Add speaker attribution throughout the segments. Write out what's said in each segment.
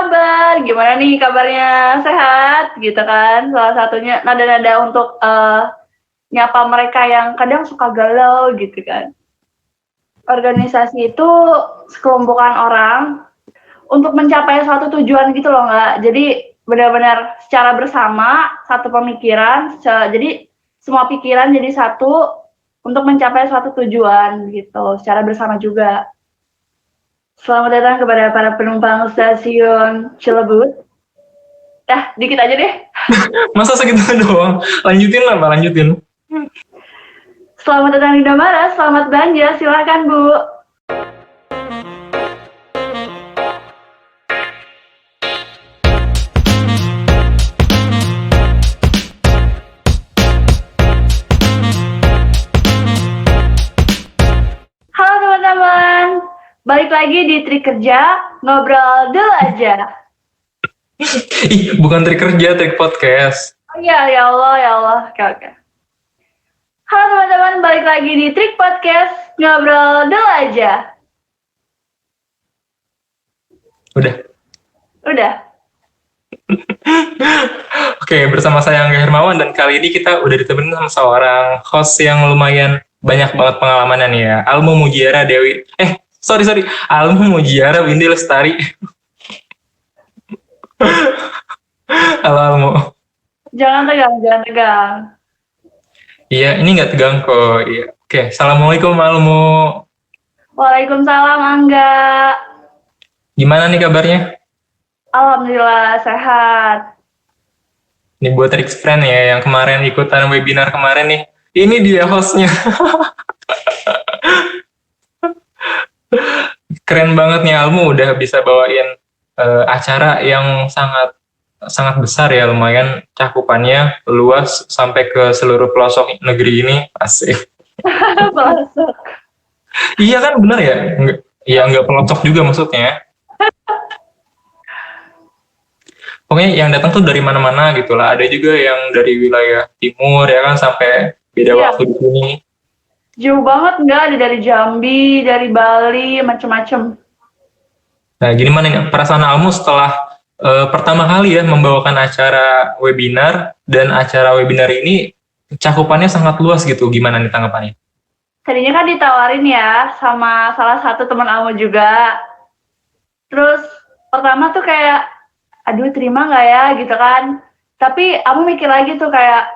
Speaker 1: kabar? Gimana nih kabarnya? Sehat gitu kan? Salah satunya nada-nada untuk nyapa mereka yang kadang suka galau gitu kan. Organisasi itu sekelompokan orang untuk mencapai suatu tujuan gitu loh, nggak. Jadi benar-benar secara bersama, satu pemikiran, jadi semua pikiran jadi satu untuk mencapai suatu tujuan gitu, secara bersama juga. Selamat datang kepada para penumpang stasiun Cilebut. Dikit aja deh.
Speaker 2: Masa segitu doang? Lanjutin lah, Pak, lanjutin.
Speaker 1: Selamat datang di Indomaret, selamat belanja, silakan Bu. Halo teman-teman, balik lagi di Trik Kerja, ngobrol dulu aja.
Speaker 2: Ih, bukan trik kerja, trik podcast.
Speaker 1: Oh iya, ya Allah. Oke. Halo teman-teman, balik lagi di Trik Podcast, ngobrol dulu aja. Udah.
Speaker 2: Oke, bersama saya Angga Hermawan, dan kali ini kita udah ditemenin sama seorang host yang lumayan banyak banget pengalamannya nih ya. Almu Mujiara Dewi. Sorry. Almu Mujiara Windy Lestari. Halo Almu.
Speaker 1: Jangan tegang.
Speaker 2: Iya, ini nggak tegang kok. Iya. Oke, Assalamualaikum Almu.
Speaker 1: Waalaikumsalam Angga.
Speaker 2: Gimana nih kabarnya?
Speaker 1: Alhamdulillah sehat.
Speaker 2: Ini buat Rick Friend ya, yang kemarin ikutan webinar kemarin nih. Ini dia hostnya. Keren banget nih Almu, udah bisa bawain acara yang sangat besar ya, lumayan cakupannya luas sampai ke seluruh pelosok negeri ini. Asik.
Speaker 1: Pelosok.
Speaker 2: Iya kan, benar ya? Nggak pelosok juga maksudnya. Pokoknya yang datang tuh dari mana-mana gitu lah. Ada juga yang dari wilayah timur ya kan, sampai beda waktu di sini.
Speaker 1: Jauh banget nggak, ada dari Jambi, dari Bali, macem-macem.
Speaker 2: Nah, gimana nih perasaan Almu setelah pertama kali ya membawakan acara webinar, dan acara webinar ini cakupannya sangat luas gitu. Gimana nih tanggapannya?
Speaker 1: Tadinya kan ditawarin ya sama salah satu teman Almo juga. Terus pertama tuh kayak, aduh terima nggak ya gitu kan. Tapi Almo mikir lagi tuh kayak,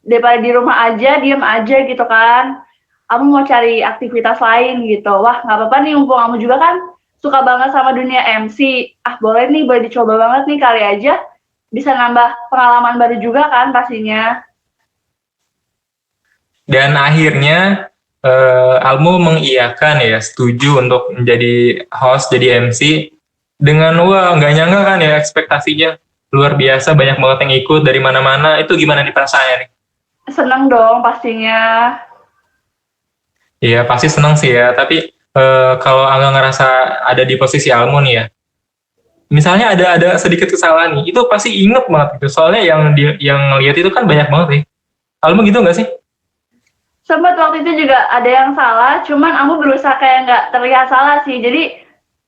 Speaker 1: daripada di rumah aja, diem aja gitu kan. Almo mau cari aktivitas lain gitu. Wah nggak apa-apa nih, mumpung Almo juga kan suka banget sama dunia MC. Boleh dicoba banget nih, kali aja bisa nambah pengalaman baru juga kan pastinya.
Speaker 2: Dan akhirnya Almu mengiyakan ya, setuju untuk menjadi host, jadi MC. Dengan nggak nyangka kan ya, ekspektasinya luar biasa, banyak banget yang ikut dari mana-mana. Itu gimana nih perasaannya nih?
Speaker 1: Seneng dong pastinya.
Speaker 2: Iya pasti seneng sih ya, tapi kalau Angga ngerasa ada di posisi Almu nih ya, misalnya ada sedikit kesalahan nih, itu pasti inget banget gitu. Soalnya yang ngeliat itu kan banyak banget nih. Almu gitu nggak sih?
Speaker 1: Sempat waktu itu juga ada yang salah, cuman aku berusaha kayak nggak terlihat salah sih. Jadi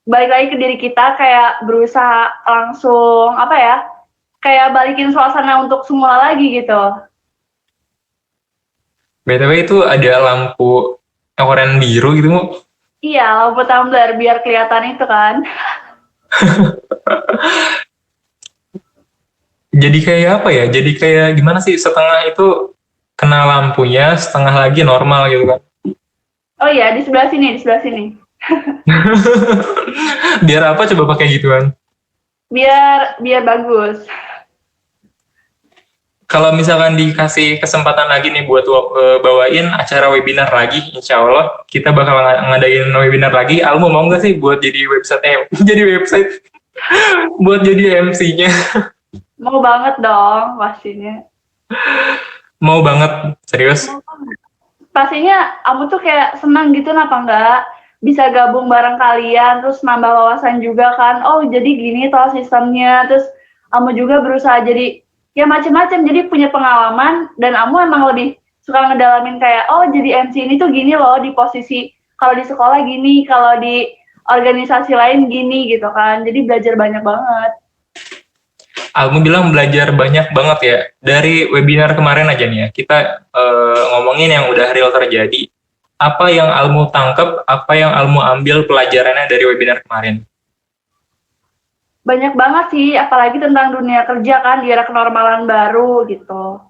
Speaker 1: balik lagi ke diri kita, kayak berusaha langsung kayak balikin suasana untuk semula lagi gitu.
Speaker 2: BTW itu ada lampu oranye biru gitu Mu.
Speaker 1: Iya, lampu tumbler biar kelihatan itu kan.
Speaker 2: Jadi kayak apa ya? Jadi kayak gimana sih, setengah itu kena lampunya, setengah lagi normal gitu kan.
Speaker 1: Oh iya, di sebelah sini.
Speaker 2: Biar apa coba pakai gituan?
Speaker 1: Biar bagus.
Speaker 2: Kalau misalkan dikasih kesempatan lagi nih buat bawain acara webinar lagi, insya Allah kita bakal ngadain webinar lagi. Almu mau nggak sih buat jadi website buat jadi MC-nya?
Speaker 1: Mau banget dong pastinya.
Speaker 2: Mau banget, serius.
Speaker 1: Pastinya aku tuh kayak senang gitu, kenapa enggak bisa gabung bareng kalian, terus nambah wawasan juga kan. Oh jadi gini toh sistemnya. Terus kamu juga berusaha jadi ya macam-macam, jadi punya pengalaman. Dan kamu emang lebih suka ngedalamin kayak, oh jadi MC ini tuh gini loh, di posisi kalau di sekolah gini, kalau di organisasi lain gini gitu kan. Jadi belajar banyak banget.
Speaker 2: Almu bilang belajar banyak banget ya. Dari webinar kemarin aja nih ya, kita ngomongin yang udah real terjadi. Apa yang Almu tangkep, apa yang Almu ambil pelajarannya dari webinar kemarin?
Speaker 1: Banyak banget sih, apalagi tentang dunia kerja kan, di era kenormalan baru gitu.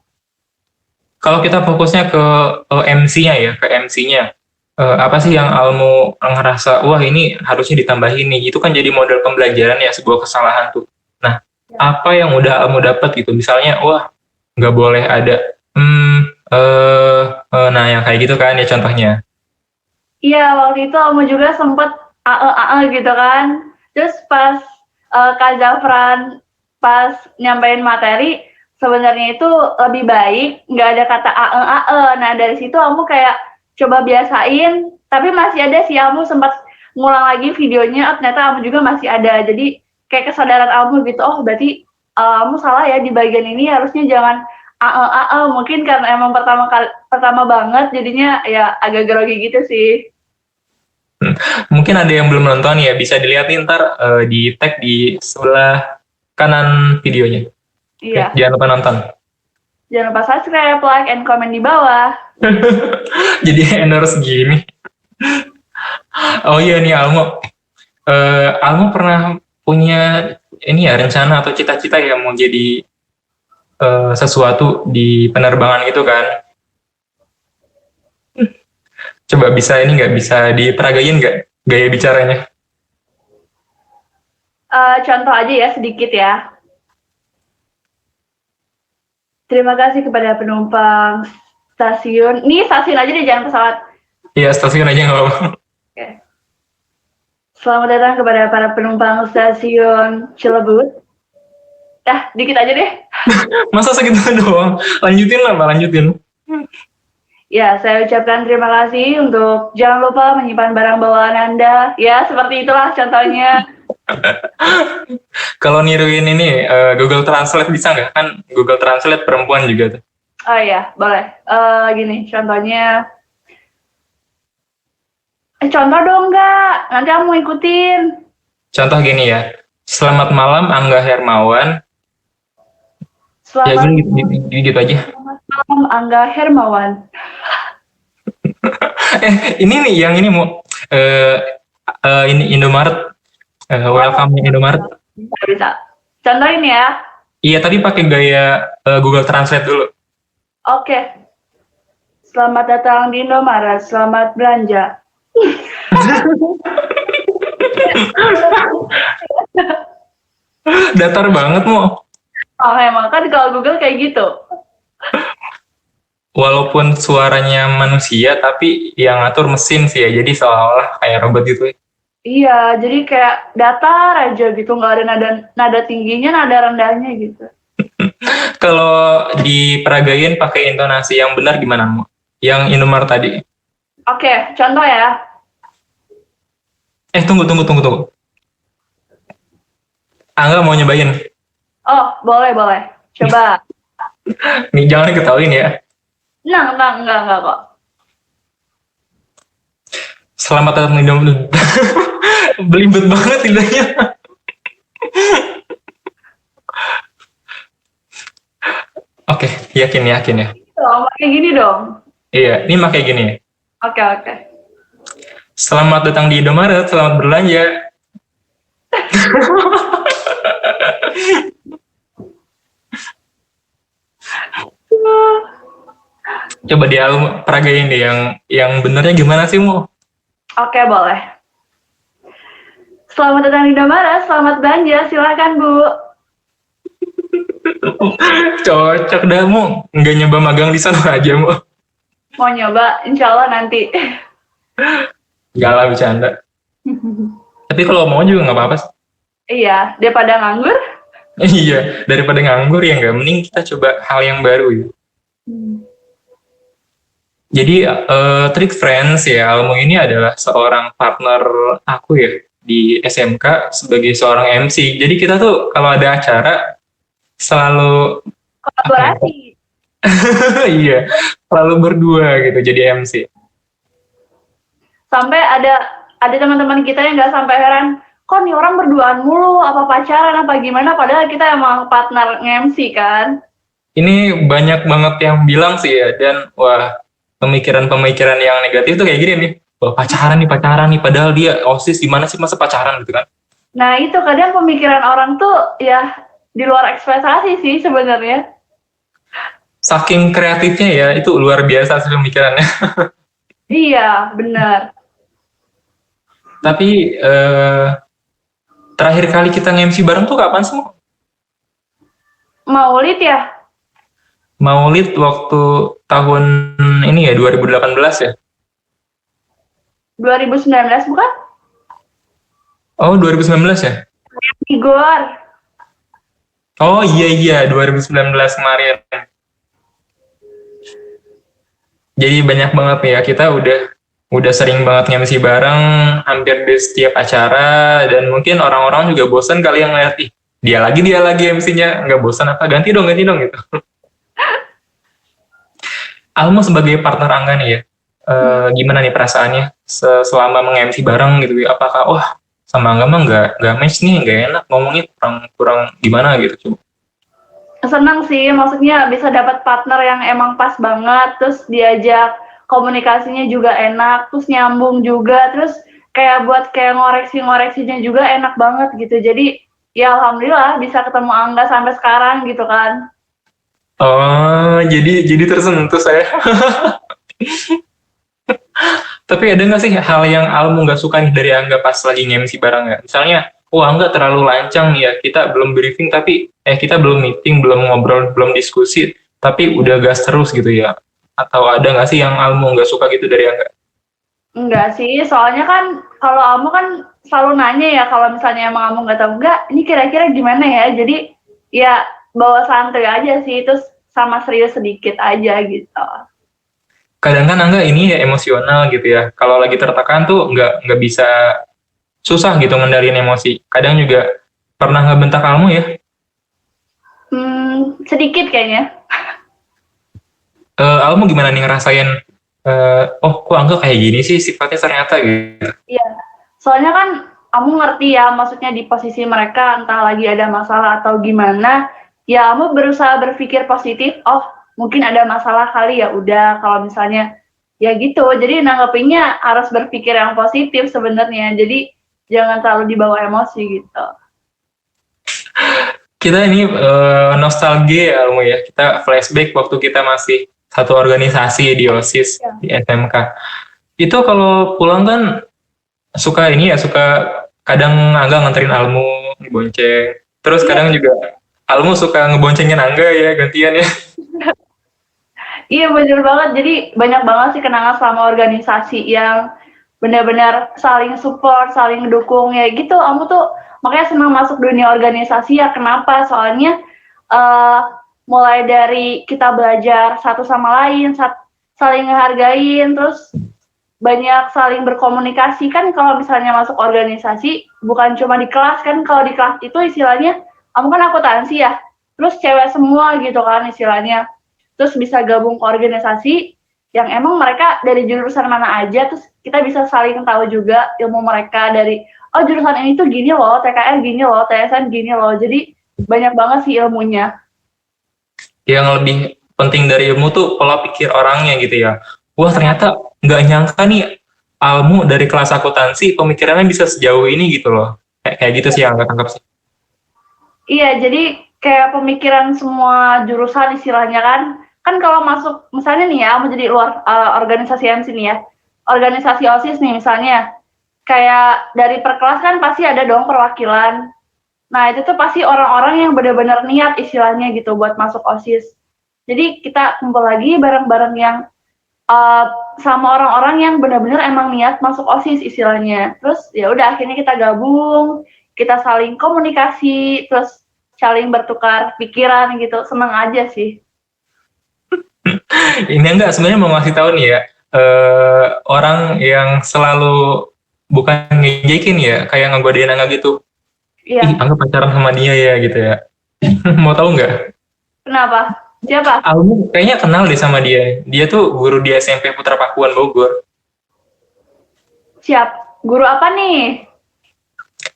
Speaker 2: Kalau kita fokusnya ke MC-nya ya, ke MC-nya. Apa sih yang Almu ngerasa, wah ini harusnya ditambahin nih. Itu kan jadi model pembelajaran ya, sebuah kesalahan tuh. Nah, apa yang udah Almu dapat gitu? Misalnya, wah nggak boleh ada, nah yang kayak gitu kan ya contohnya.
Speaker 1: Iya, waktu itu Alma juga sempet gitu kan. Terus pas Kak Zafran pas nyampein materi, sebenarnya itu lebih baik nggak ada kata Nah dari situ Almu kayak coba biasain, tapi masih ada sih Almu sempat ngulang lagi videonya, ternyata Almu juga masih ada. Jadi kayak kesadaran Almu gitu, oh berarti Almu salah ya di bagian ini, harusnya jangan mungkin karena emang pertama banget jadinya ya agak grogi gitu sih.
Speaker 2: Mungkin ada yang belum nonton ya, bisa dilihat nih ntar di tag di sebelah kanan videonya.
Speaker 1: Iya.
Speaker 2: Jangan lupa nonton.
Speaker 1: Jangan lupa subscribe, like, and comment di bawah.
Speaker 2: Jadi endorse gini. Oh iya nih Almo. Almo pernah punya ini ya rencana atau cita-cita ya mau jadi sesuatu di penerbangan gitu kan? Coba bisa ini nggak bisa diperagain nggak gaya bicaranya?
Speaker 1: Contoh aja ya sedikit ya. Terima kasih kepada penumpang stasiun. Ini stasiun aja deh, jangan pesawat.
Speaker 2: Iya stasiun aja nggak apa-apa.
Speaker 1: Oke. Selamat datang kepada para penumpang stasiun Cilebut. Dikit aja deh.
Speaker 2: Masa segitu doang? Lanjutin lah, lanjutin.
Speaker 1: Ya, saya ucapkan terima kasih untuk jangan lupa menyimpan barang bawaan Anda. Ya, seperti itulah contohnya.
Speaker 2: Kalau niruin ini Google Translate bisa nggak? Kan Google Translate perempuan juga tuh.
Speaker 1: Oh iya, boleh. Gini, contohnya. Contoh dong nggak? Nanti aku mau ikutin.
Speaker 2: Contoh gini ya. Selamat malam Angga Hermawan.
Speaker 1: Selamat
Speaker 2: ya gitu aja.
Speaker 1: Selamat malam Angga Hermawan.
Speaker 2: Ini nih yang ini mau ini Indomaret. Welcome Indomaret.
Speaker 1: Bisa. Contohin ya.
Speaker 2: Iya tadi pakai gaya Google Translate dulu.
Speaker 1: Oke. Selamat datang di Indomaret. Selamat belanja.
Speaker 2: Datar banget mau.
Speaker 1: Oh emang kan kalau Google kayak gitu.
Speaker 2: Walaupun suaranya manusia tapi yang ngatur mesin sih ya. Jadi seolah-olah kayak robot gitu.
Speaker 1: Iya, jadi kayak datar aja gitu, nggak ada nada tingginya, nada rendahnya gitu.
Speaker 2: Kalau diperagain pakai intonasi yang benar gimana mau? Yang Indomaret tadi.
Speaker 1: Oke, contoh ya.
Speaker 2: Tunggu. Angga mau nyobain?
Speaker 1: Oh, boleh. Coba.
Speaker 2: Nih jangan diketawain ya.
Speaker 1: Enggak kok.
Speaker 2: Selamat datang di Indomaret. Belibet banget lidahnya. Oke, yakin ya.
Speaker 1: Kayak gini dong.
Speaker 2: Iya, ini pakai gini ya.
Speaker 1: Oke.
Speaker 2: Selamat datang di Indomaret, selamat belanja. Coba dia peragain deh yang benernya gimana sih Mu?
Speaker 1: Oke, boleh. Selamat datang di Indomaret, selamat belanja, silakan Bu.
Speaker 2: Cocok dah Mu, nggak nyoba magang di sana aja Mu.
Speaker 1: Mau nyoba, insya Allah nanti.
Speaker 2: Gak lah bercanda. Tapi kalau mau juga nggak apa-apa sih.
Speaker 1: Iya, daripada nganggur.
Speaker 2: Iya, daripada nganggur ya nggak, mending kita coba hal yang baru ya. Jadi Trick Friends ya, Almo ini adalah seorang partner aku ya di SMK sebagai seorang MC. Jadi kita tuh kalau ada acara selalu
Speaker 1: Kolaborasi.
Speaker 2: iya, selalu berdua gitu jadi MC.
Speaker 1: Sampai ada ada teman-teman kita yang nggak sampai heran, kok nih orang berduaan mulu, apa pacaran, apa gimana, padahal kita emang partner nge-MC kan.
Speaker 2: Ini banyak banget yang bilang sih ya, dan wah, pemikiran-pemikiran yang negatif tuh kayak gini nih. Wah, pacaran nih, padahal dia OSIS, gimana sih masa pacaran gitu kan.
Speaker 1: Nah itu kadang pemikiran orang tuh ya di luar ekspektasi sih sebenarnya.
Speaker 2: Saking kreatifnya ya, itu luar biasa sih pemikirannya.
Speaker 1: Iya, benar.
Speaker 2: Tapi terakhir kali kita nge-MC bareng tuh kapan sih?
Speaker 1: Maulid ya?
Speaker 2: Maulid waktu tahun ini ya, 2018 ya?
Speaker 1: 2019 bukan?
Speaker 2: Oh, 2019 ya?
Speaker 1: Igor.
Speaker 2: Oh iya, 2019 kemarin. Jadi banyak banget nih ya, kita udah sering banget nge-MC bareng, hampir di setiap acara, dan mungkin orang-orang juga bosan kali yang ngeliat, ih, dia lagi MC-nya, nggak bosan apa, ganti dong gitu. Almo sebagai partner Angga nih ya, gimana nih perasaannya selama meng-MC bareng gitu, apakah, wah, sama Angga mah nggak match nih, nggak enak, ngomongnya kurang gimana gitu, coba.
Speaker 1: Senang sih, maksudnya bisa dapat partner yang emang pas banget, terus diajak komunikasinya juga enak, terus nyambung juga, terus kayak buat kayak ngoreksinya juga enak banget gitu. Jadi ya alhamdulillah bisa ketemu Angga sampai sekarang gitu kan.
Speaker 2: Oh, jadi tersentuh saya. Tapi ada nggak sih hal yang Almu nggak suka nih dari Angga pas lagi nge-MC bareng ya? Misalnya, wah Angga terlalu lancang nih ya, kita belum briefing tapi, kita belum meeting, belum ngobrol, belum diskusi, tapi udah gas terus gitu ya? Atau ada nggak sih yang Almu nggak suka gitu dari Angga?
Speaker 1: Enggak sih, soalnya kan kalau Amu kan selalu nanya ya kalau misalnya emang Amu nggak tahu enggak, ini kira-kira gimana ya? Jadi ya bawa santai aja sih, terus sama serius sedikit aja gitu.
Speaker 2: Kadang kan Angga ini ya emosional gitu ya. Kalau lagi tertekan tuh nggak bisa, susah gitu ngendaliin emosi. Kadang juga pernah ngebentak Almu ya?
Speaker 1: Sedikit kayaknya.
Speaker 2: Almu gimana nih ngerasain, oh kok Angga kayak gini sih sifatnya ternyata gitu.
Speaker 1: Iya, soalnya kan kamu ngerti ya, maksudnya di posisi mereka entah lagi ada masalah atau gimana, ya kamu berusaha berpikir positif, oh mungkin ada masalah kali ya udah kalau misalnya ya gitu. Jadi nanggepinnya harus berpikir yang positif sebenarnya. Jadi jangan terlalu dibawa emosi gitu.
Speaker 2: Kita ini nostalgia ya Almu ya. Kita flashback waktu kita masih satu organisasi di OSIS,
Speaker 1: Ya.
Speaker 2: di SMK. Itu kalau pulang kan suka ini ya, suka kadang Angga nganterin Almu ngebonceng. Terus kadang juga Almu suka ngeboncengin Angga ya, gantian ya.
Speaker 1: Iya bener banget, jadi banyak banget sih kenangan selama organisasi yang benar-benar saling support, saling dukung ya gitu. Kamu tuh makanya senang masuk dunia organisasi ya. Kenapa? Soalnya uh, mulai dari kita belajar satu sama lain, saling ngehargain, terus banyak saling berkomunikasi kan. Kalau misalnya masuk organisasi bukan cuma di kelas kan, kalau di kelas itu istilahnya kamu kan akuntansi ya, terus cewek semua gitu kan istilahnya, terus bisa gabung ke organisasi yang emang mereka dari jurusan mana aja, terus kita bisa saling tahu juga ilmu mereka dari, oh jurusan ini tuh gini loh, TKR gini loh, TSN gini loh, jadi banyak banget sih ilmunya.
Speaker 2: Yang lebih penting dari ilmu tuh pola pikir orangnya gitu ya. Wah ternyata nggak nyangka nih Almu dari kelas akuntansi pemikirannya bisa sejauh ini gitu loh. Kayak gitu sih yang nggak tangkap sih.
Speaker 1: Iya, jadi kayak pemikiran semua jurusan istilahnya kan kalau masuk misalnya nih ya, mau jadi luar organisasi MC nih ya, organisasi OSIS nih misalnya, kayak dari per kelas kan pasti ada dong perwakilan. Nah itu tuh pasti orang-orang yang benar-benar niat istilahnya gitu buat masuk OSIS. Jadi kita kumpul lagi bareng-bareng yang sama orang-orang yang benar-benar emang niat masuk OSIS istilahnya. Terus ya udah akhirnya kita gabung, kita saling komunikasi, terus saling bertukar pikiran gitu. Seneng aja sih.
Speaker 2: Ini enggak sebenarnya mau ngasih tahu nih ya, orang yang selalu bukan ngejekin ya, kayak ngegodain Angga gitu.
Speaker 1: Iya.
Speaker 2: Ih, Angga pacaran sama dia ya gitu ya. Mau tahu nggak?
Speaker 1: Kenapa? Siapa?
Speaker 2: Almu kayaknya kenal deh sama dia. Dia tuh guru di SMP Putra Pakuan Bogor.
Speaker 1: Siap. Guru apa nih?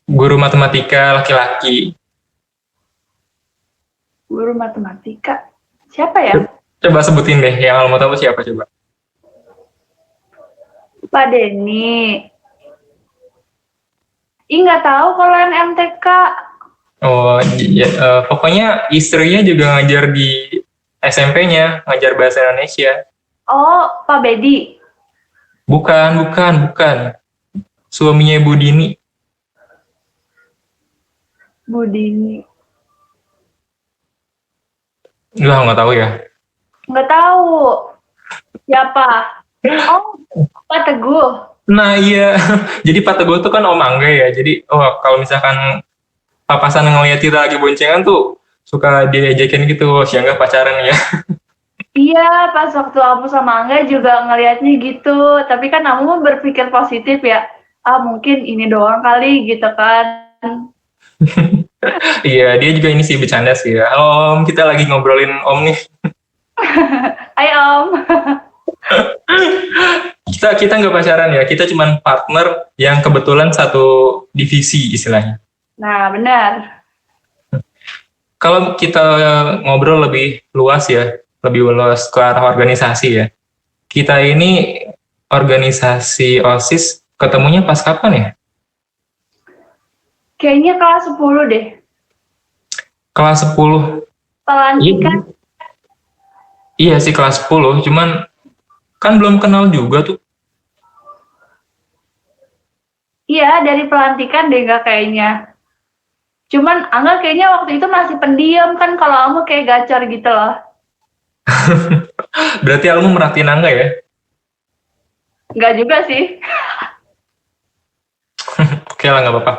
Speaker 2: Guru matematika laki-laki.
Speaker 1: Guru matematika. Siapa ya?
Speaker 2: Coba sebutin deh, yang Almo tahu siapa coba?
Speaker 1: Pak Denny. Ih, nggak tahu kalau yang MTK.
Speaker 2: Oh, ya, pokoknya istrinya juga ngajar di SMP-nya, ngajar bahasa Indonesia.
Speaker 1: Oh, Pak Bedi.
Speaker 2: Bukan. Suaminya Ibu Dini.
Speaker 1: Budini.
Speaker 2: Nggak tahu ya.
Speaker 1: Nggak tahu. Siapa? Oh, Pak Teguh.
Speaker 2: Nah iya, jadi Pak Teguh tuh kan Om Angga ya. Jadi, kalau misalkan papasan ngeliat kita lagi boncengan tuh, suka diajakin gitu, siangga pacaran ya.
Speaker 1: Iya, pas waktu aku sama Angga juga ngelihatnya gitu. Tapi kan aku berpikir positif ya. Ah, mungkin ini doang kali gitu kan.
Speaker 2: Iya, dia juga ini sih bercanda sih ya. Halo Om, kita lagi ngobrolin Om nih.
Speaker 1: Hai Om.
Speaker 2: Kita nggak pacaran ya, kita cuman partner yang kebetulan satu divisi istilahnya.
Speaker 1: Nah, benar.
Speaker 2: Kalau kita ngobrol lebih luas ya, lebih luas ke arah organisasi ya. Kita ini organisasi OSIS ketemunya pas kapan ya?
Speaker 1: Kayaknya kelas 10 deh.
Speaker 2: Kelas 10.
Speaker 1: Pelantikan.
Speaker 2: Iya sih kelas 10, cuman kan belum kenal juga tuh.
Speaker 1: Iya, dari pelantikan deh nggak kayaknya. Cuman Angga kayaknya waktu itu masih pendiam kan, kalau kamu kayak gacor gitu loh.
Speaker 2: Berarti Almu merhatiin Angga ya?
Speaker 1: Nggak juga sih.
Speaker 2: Oke lah, nggak apa-apa.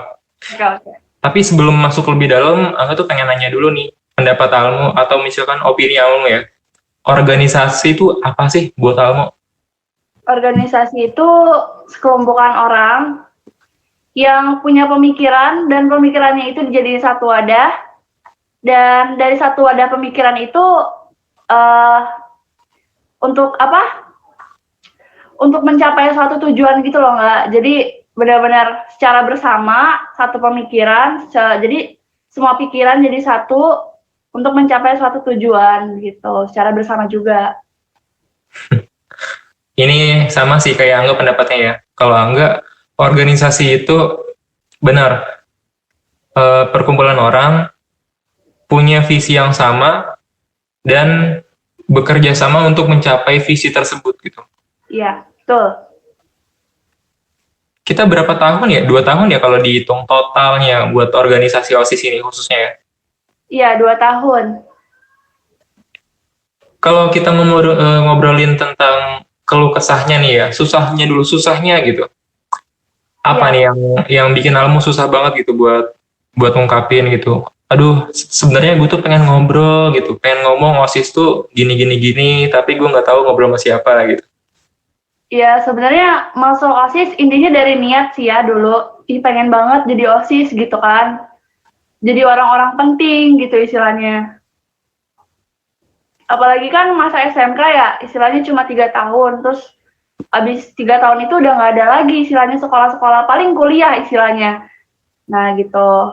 Speaker 1: Oke.
Speaker 2: Tapi sebelum masuk lebih dalam, Angga tuh pengen nanya dulu nih, pendapat Almu atau misalkan opini Almu ya. Organisasi itu apa sih buat Almu?
Speaker 1: Organisasi itu sekelompokan orang yang punya pemikiran dan pemikirannya itu dijadiin satu wadah, dan dari satu wadah pemikiran itu untuk apa? Untuk mencapai suatu tujuan gitu loh, nggak? Jadi benar-benar secara bersama satu pemikiran, jadi semua pikiran jadi satu untuk mencapai suatu tujuan gitu, secara bersama juga.
Speaker 2: Ini sama sih kayak Angga pendapatnya ya. Kalau Angga, organisasi itu benar, perkumpulan orang punya visi yang sama dan bekerja sama untuk mencapai visi tersebut gitu.
Speaker 1: Iya, betul.
Speaker 2: Kita berapa tahun ya? 2 tahun ya kalau dihitung totalnya buat organisasi OSIS ini khususnya ya.
Speaker 1: Iya, 2 tahun.
Speaker 2: Kalau kita ngobrolin tentang keluh kesahnya nih ya, susahnya gitu. Apa nih yang bikin Almu susah banget gitu buat ngungkapin gitu. Aduh, sebenarnya gue tuh pengen ngobrol gitu, pengen ngomong OSIS tuh gini, tapi gue nggak tahu ngobrol sama siapa gitu.
Speaker 1: Ya, sebenarnya masuk OSIS intinya dari niat sih ya dulu. Pengen banget jadi OSIS gitu kan. Jadi orang-orang penting gitu istilahnya. Apalagi kan masa SMK ya, istilahnya cuma 3 tahun. Terus abis 3 tahun itu udah nggak ada lagi istilahnya sekolah-sekolah. Paling kuliah istilahnya. Nah gitu.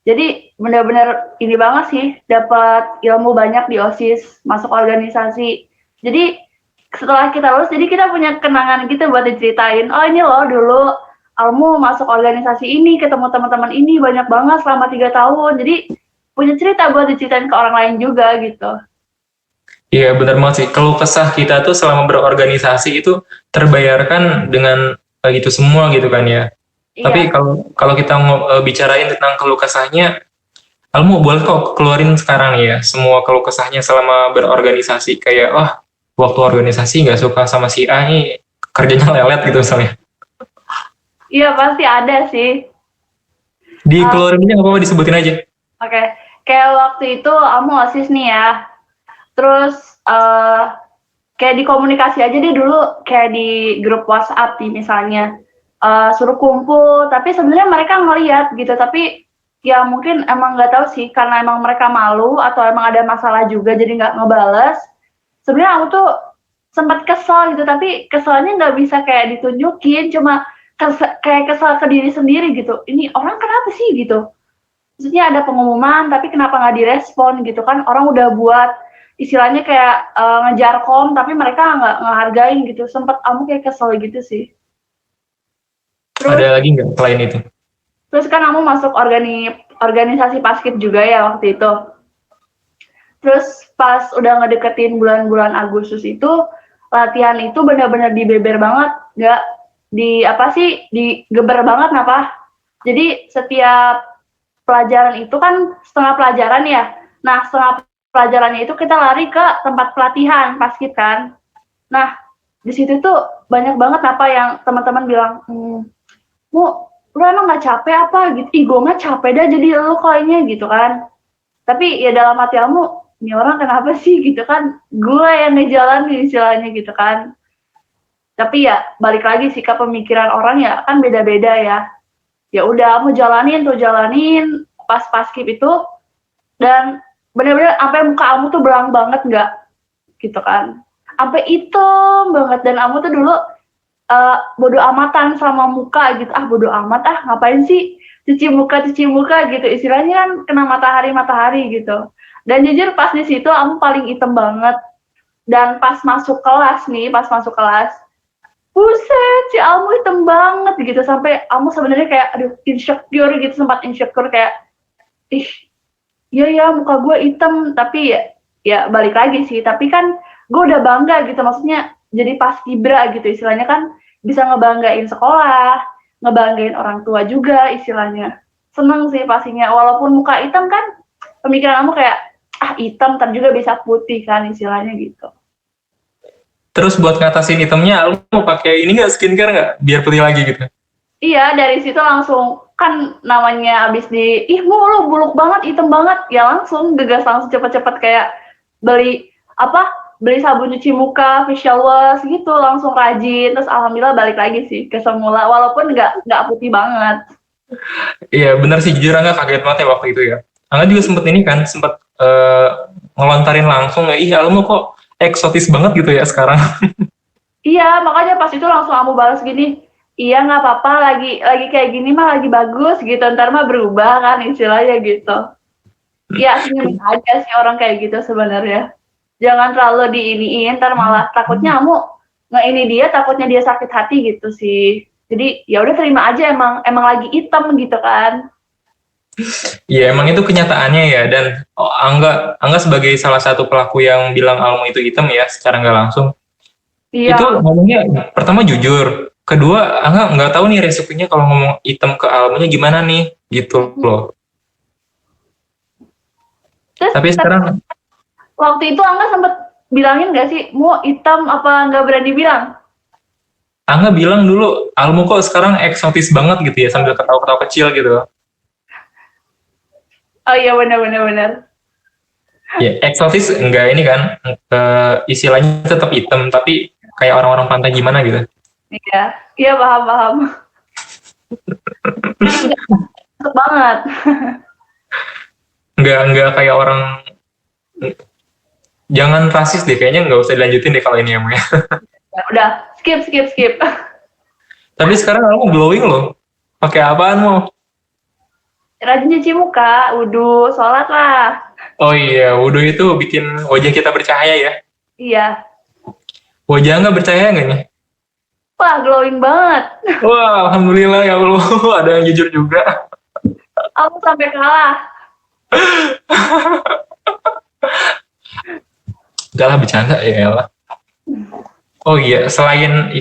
Speaker 1: Jadi benar-benar ini banget sih, dapat ilmu banyak di OSIS, masuk organisasi. Jadi setelah kita lulus, jadi kita punya kenangan gitu buat diceritain. Oh ini loh dulu Almu masuk organisasi ini, ketemu teman-teman ini banyak banget selama 3 tahun. Jadi punya cerita buat diceritain ke orang lain juga gitu.
Speaker 2: Iya benar banget sih. Kalau kesah kita tuh selama berorganisasi itu terbayarkan dengan itu semua gitu kan ya.
Speaker 1: Iya.
Speaker 2: Tapi kalau kita bicarain tentang keluh kesahnya, Almu boleh kok keluarin sekarang nih ya semua keluh kesahnya selama berorganisasi. Kayak waktu organisasi nggak suka sama si A nih, kerjanya lelet gitu misalnya.
Speaker 1: Iya pasti ada sih.
Speaker 2: Dikeluarin aja nggak apa-apa, disebutin aja.
Speaker 1: Oke. Kayak waktu itu Almu OSIS nih ya. Terus kayak di komunikasi aja deh dulu, kayak di grup WhatsApp nih misalnya. Suruh kumpul, tapi sebenarnya mereka ngeliat gitu, tapi ya mungkin emang nggak tahu sih, karena emang mereka malu atau emang ada masalah juga jadi nggak ngebales. Sebenarnya aku tuh sempat kesel gitu, tapi keselnya nggak bisa kayak ditunjukin, cuma kayak kesal ke diri sendiri gitu. Ini orang kenapa sih gitu? Maksudnya ada pengumuman tapi kenapa nggak direspon gitu kan? Orang udah buat istilahnya kayak ngejar kom tapi mereka nggak ngehargain gitu. Sempet kamu kayak kesel gitu sih. Terus
Speaker 2: Ada lagi nggak selain itu?
Speaker 1: terus kan kamu masuk organisasi Paskib juga ya waktu itu. Terus pas udah ngedeketin bulan-bulan Agustus itu latihan itu benar-benar dibeber banget, nggak digeber banget kenapa? Jadi setiap pelajaran itu kan setengah pelajaran ya. Nah setengah pelajarannya itu kita lari ke tempat pelatihan Paskib kan. Nah di situ tuh banyak banget apa yang teman-teman bilang, lu emang nggak capek apa gitu? Ih gue mah capek dah jadi lu kayaknya gitu kan. Tapi ya dalam hati kamu, ini orang kenapa sih gitu kan? Gue yang ngejalanin istilahnya gitu kan. Tapi ya balik lagi sikap pemikiran orang ya kan beda-beda ya. Ya udah kamu jalanin pas Paskib itu dan bener-bener sampai muka kamu tuh belang banget nggak gitu kan. Sampai hitam banget dan kamu tuh dulu bodo amatan sama muka gitu. Ah bodo amat ngapain sih cuci muka gitu. Istilahnya kan kena matahari gitu. Dan jujur pas di situ kamu paling hitam banget. Dan pas masuk kelas, buset, si Almu hitam banget gitu. Sampai Almu sebenarnya kayak, aduh insecure gitu, sempat insecure kayak, ih, iya muka gue hitam, tapi ya balik lagi sih. Tapi kan gue udah bangga gitu, maksudnya jadi paskibra gitu istilahnya kan bisa ngebanggain sekolah, ngebanggain orang tua juga istilahnya. Seneng sih pastinya, walaupun muka hitam kan, pemikiran kamu kayak, hitam, ntar juga bisa putih kan istilahnya gitu.
Speaker 2: Terus buat ngatasin hitamnya, lu mau pakai ini nggak, skincare nggak? Biar putih lagi gitu.
Speaker 1: Iya, dari situ langsung, kan namanya abis lu buluk banget, hitam banget, ya langsung gegas langsung cepet-cepet kayak beli sabun cuci muka, facial wash gitu, langsung rajin, terus alhamdulillah balik lagi sih ke semula, walaupun nggak putih banget.
Speaker 2: Iya bener sih, jujur Angga kaget banget ya waktu itu ya. Angga juga sempet ngelontarin langsung ya, ih Almu kok eksotis banget gitu ya sekarang.
Speaker 1: Iya, makanya pas itu langsung kamu balas gini, iya nggak apa-apa, lagi kayak gini mah lagi bagus gitu, ntar mah berubah kan istilahnya gitu. Iya, senyum aja sih orang kayak gitu sebenarnya. Jangan terlalu diiniin, ntar malah takutnya kamu nge-ini dia, takutnya dia sakit hati gitu sih. Jadi ya udah terima aja, emang lagi hitam gitu kan.
Speaker 2: Iya emang itu kenyataannya ya, dan Angga sebagai salah satu pelaku yang bilang Almu itu hitam ya secara nggak langsung.
Speaker 1: Iya.
Speaker 2: Itu ngomongnya pertama jujur, kedua Angga nggak tahu nih resikonya kalau ngomong hitam ke Almunya gimana nih gitu loh.
Speaker 1: Terus
Speaker 2: Tapi sekarang
Speaker 1: waktu itu Angga sempet bilangin nggak sih, mau hitam apa nggak berani bilang?
Speaker 2: Angga bilang dulu, Almu kok sekarang eksotis banget gitu ya, sambil ketawa-ketawa kecil gitu.
Speaker 1: Oh iya benar.
Speaker 2: Ya, eksotis enggak ini kan, istilahnya tetap hitam, tapi kayak orang-orang pantai gimana gitu.
Speaker 1: Iya paham. Masuk banget.
Speaker 2: Enggak kayak orang, jangan rasis deh, kayaknya nggak usah dilanjutin deh kalau ini ya, Maya.
Speaker 1: Ya, udah, skip.
Speaker 2: Tapi sekarang Almu glowing loh, pakai apaan mau?
Speaker 1: Rajin cuci muka, wudhu, sholat lah.
Speaker 2: Oh iya, wudhu itu bikin wajah kita bercahaya ya.
Speaker 1: Iya.
Speaker 2: Wajah nggak bercahaya nggak nih?
Speaker 1: Wah, glowing banget.
Speaker 2: Wah, alhamdulillah ya Allah, ada yang jujur juga.
Speaker 1: Aku sampai kalah.
Speaker 2: Enggak lah, bercanda ya Allah. Oh iya, selain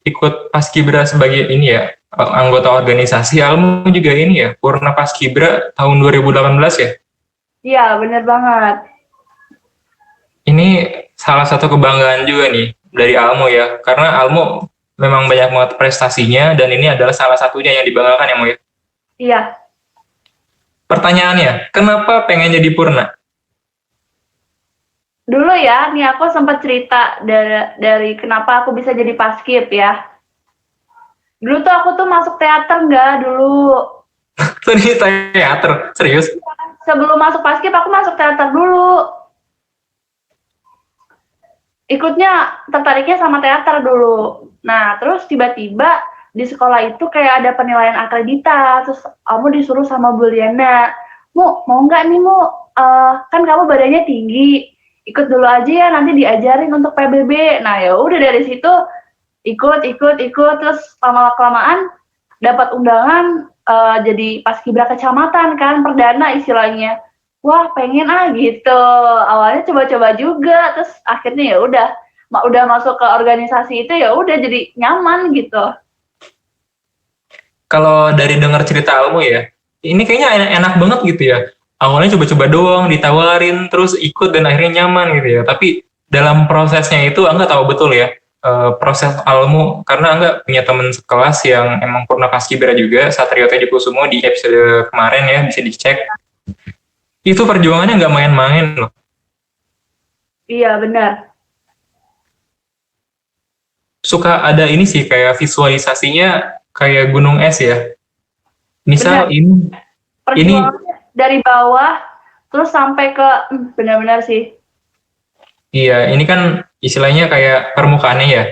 Speaker 2: ikut Paskibra sebagai ini ya, anggota organisasi, Almu juga ini ya, Purna Paskibra tahun 2018 ya?
Speaker 1: Iya, bener banget.
Speaker 2: Ini salah satu kebanggaan juga nih dari Almu ya, karena Almu memang banyak banget prestasinya, dan ini adalah salah satunya yang dibanggakan ya, Mo ya?
Speaker 1: Iya.
Speaker 2: Pertanyaannya, kenapa pengen jadi Purna?
Speaker 1: Dulu ya, nih aku sempat cerita dari kenapa aku bisa jadi Paskib ya. Dulu tuh aku tuh masuk teater nggak dulu.
Speaker 2: Ini teater, serius?
Speaker 1: Sebelum masuk Paskib, aku masuk teater dulu. Ikutnya, tertariknya sama teater dulu. Nah, terus tiba-tiba di sekolah itu kayak ada penilaian akredita, terus kamu disuruh sama Bu Liana, mau nggak nih kan kamu badannya tinggi, ikut dulu aja ya nanti diajarin untuk PBB. Nah ya udah dari situ ikut terus lama-kelamaan dapat undangan jadi paskibra kecamatan kan, perdana istilahnya. Wah pengen gitu, awalnya coba-coba juga, terus akhirnya ya udah masuk ke organisasi itu ya udah jadi nyaman gitu.
Speaker 2: Kalau dari dengar cerita Almu ya, ini kayaknya enak banget gitu ya. Awalnya coba-coba doang, ditawarin, terus ikut dan akhirnya nyaman gitu ya. Tapi dalam prosesnya itu Angga tahu betul ya, proses Almu, karena Angga punya teman sekelas yang emang pernah paskibra juga, Satrio Teddy Kusumo di episode kemarin ya, bisa dicek. Itu perjuangannya nggak main-main loh.
Speaker 1: Iya benar.
Speaker 2: Suka ada ini sih, kayak visualisasinya kayak gunung es ya.
Speaker 1: Benar.
Speaker 2: Misal ini
Speaker 1: Perjuangannya dari bawah terus sampai ke benar-benar sih.
Speaker 2: iya, ini kan istilahnya kayak permukaannya ya.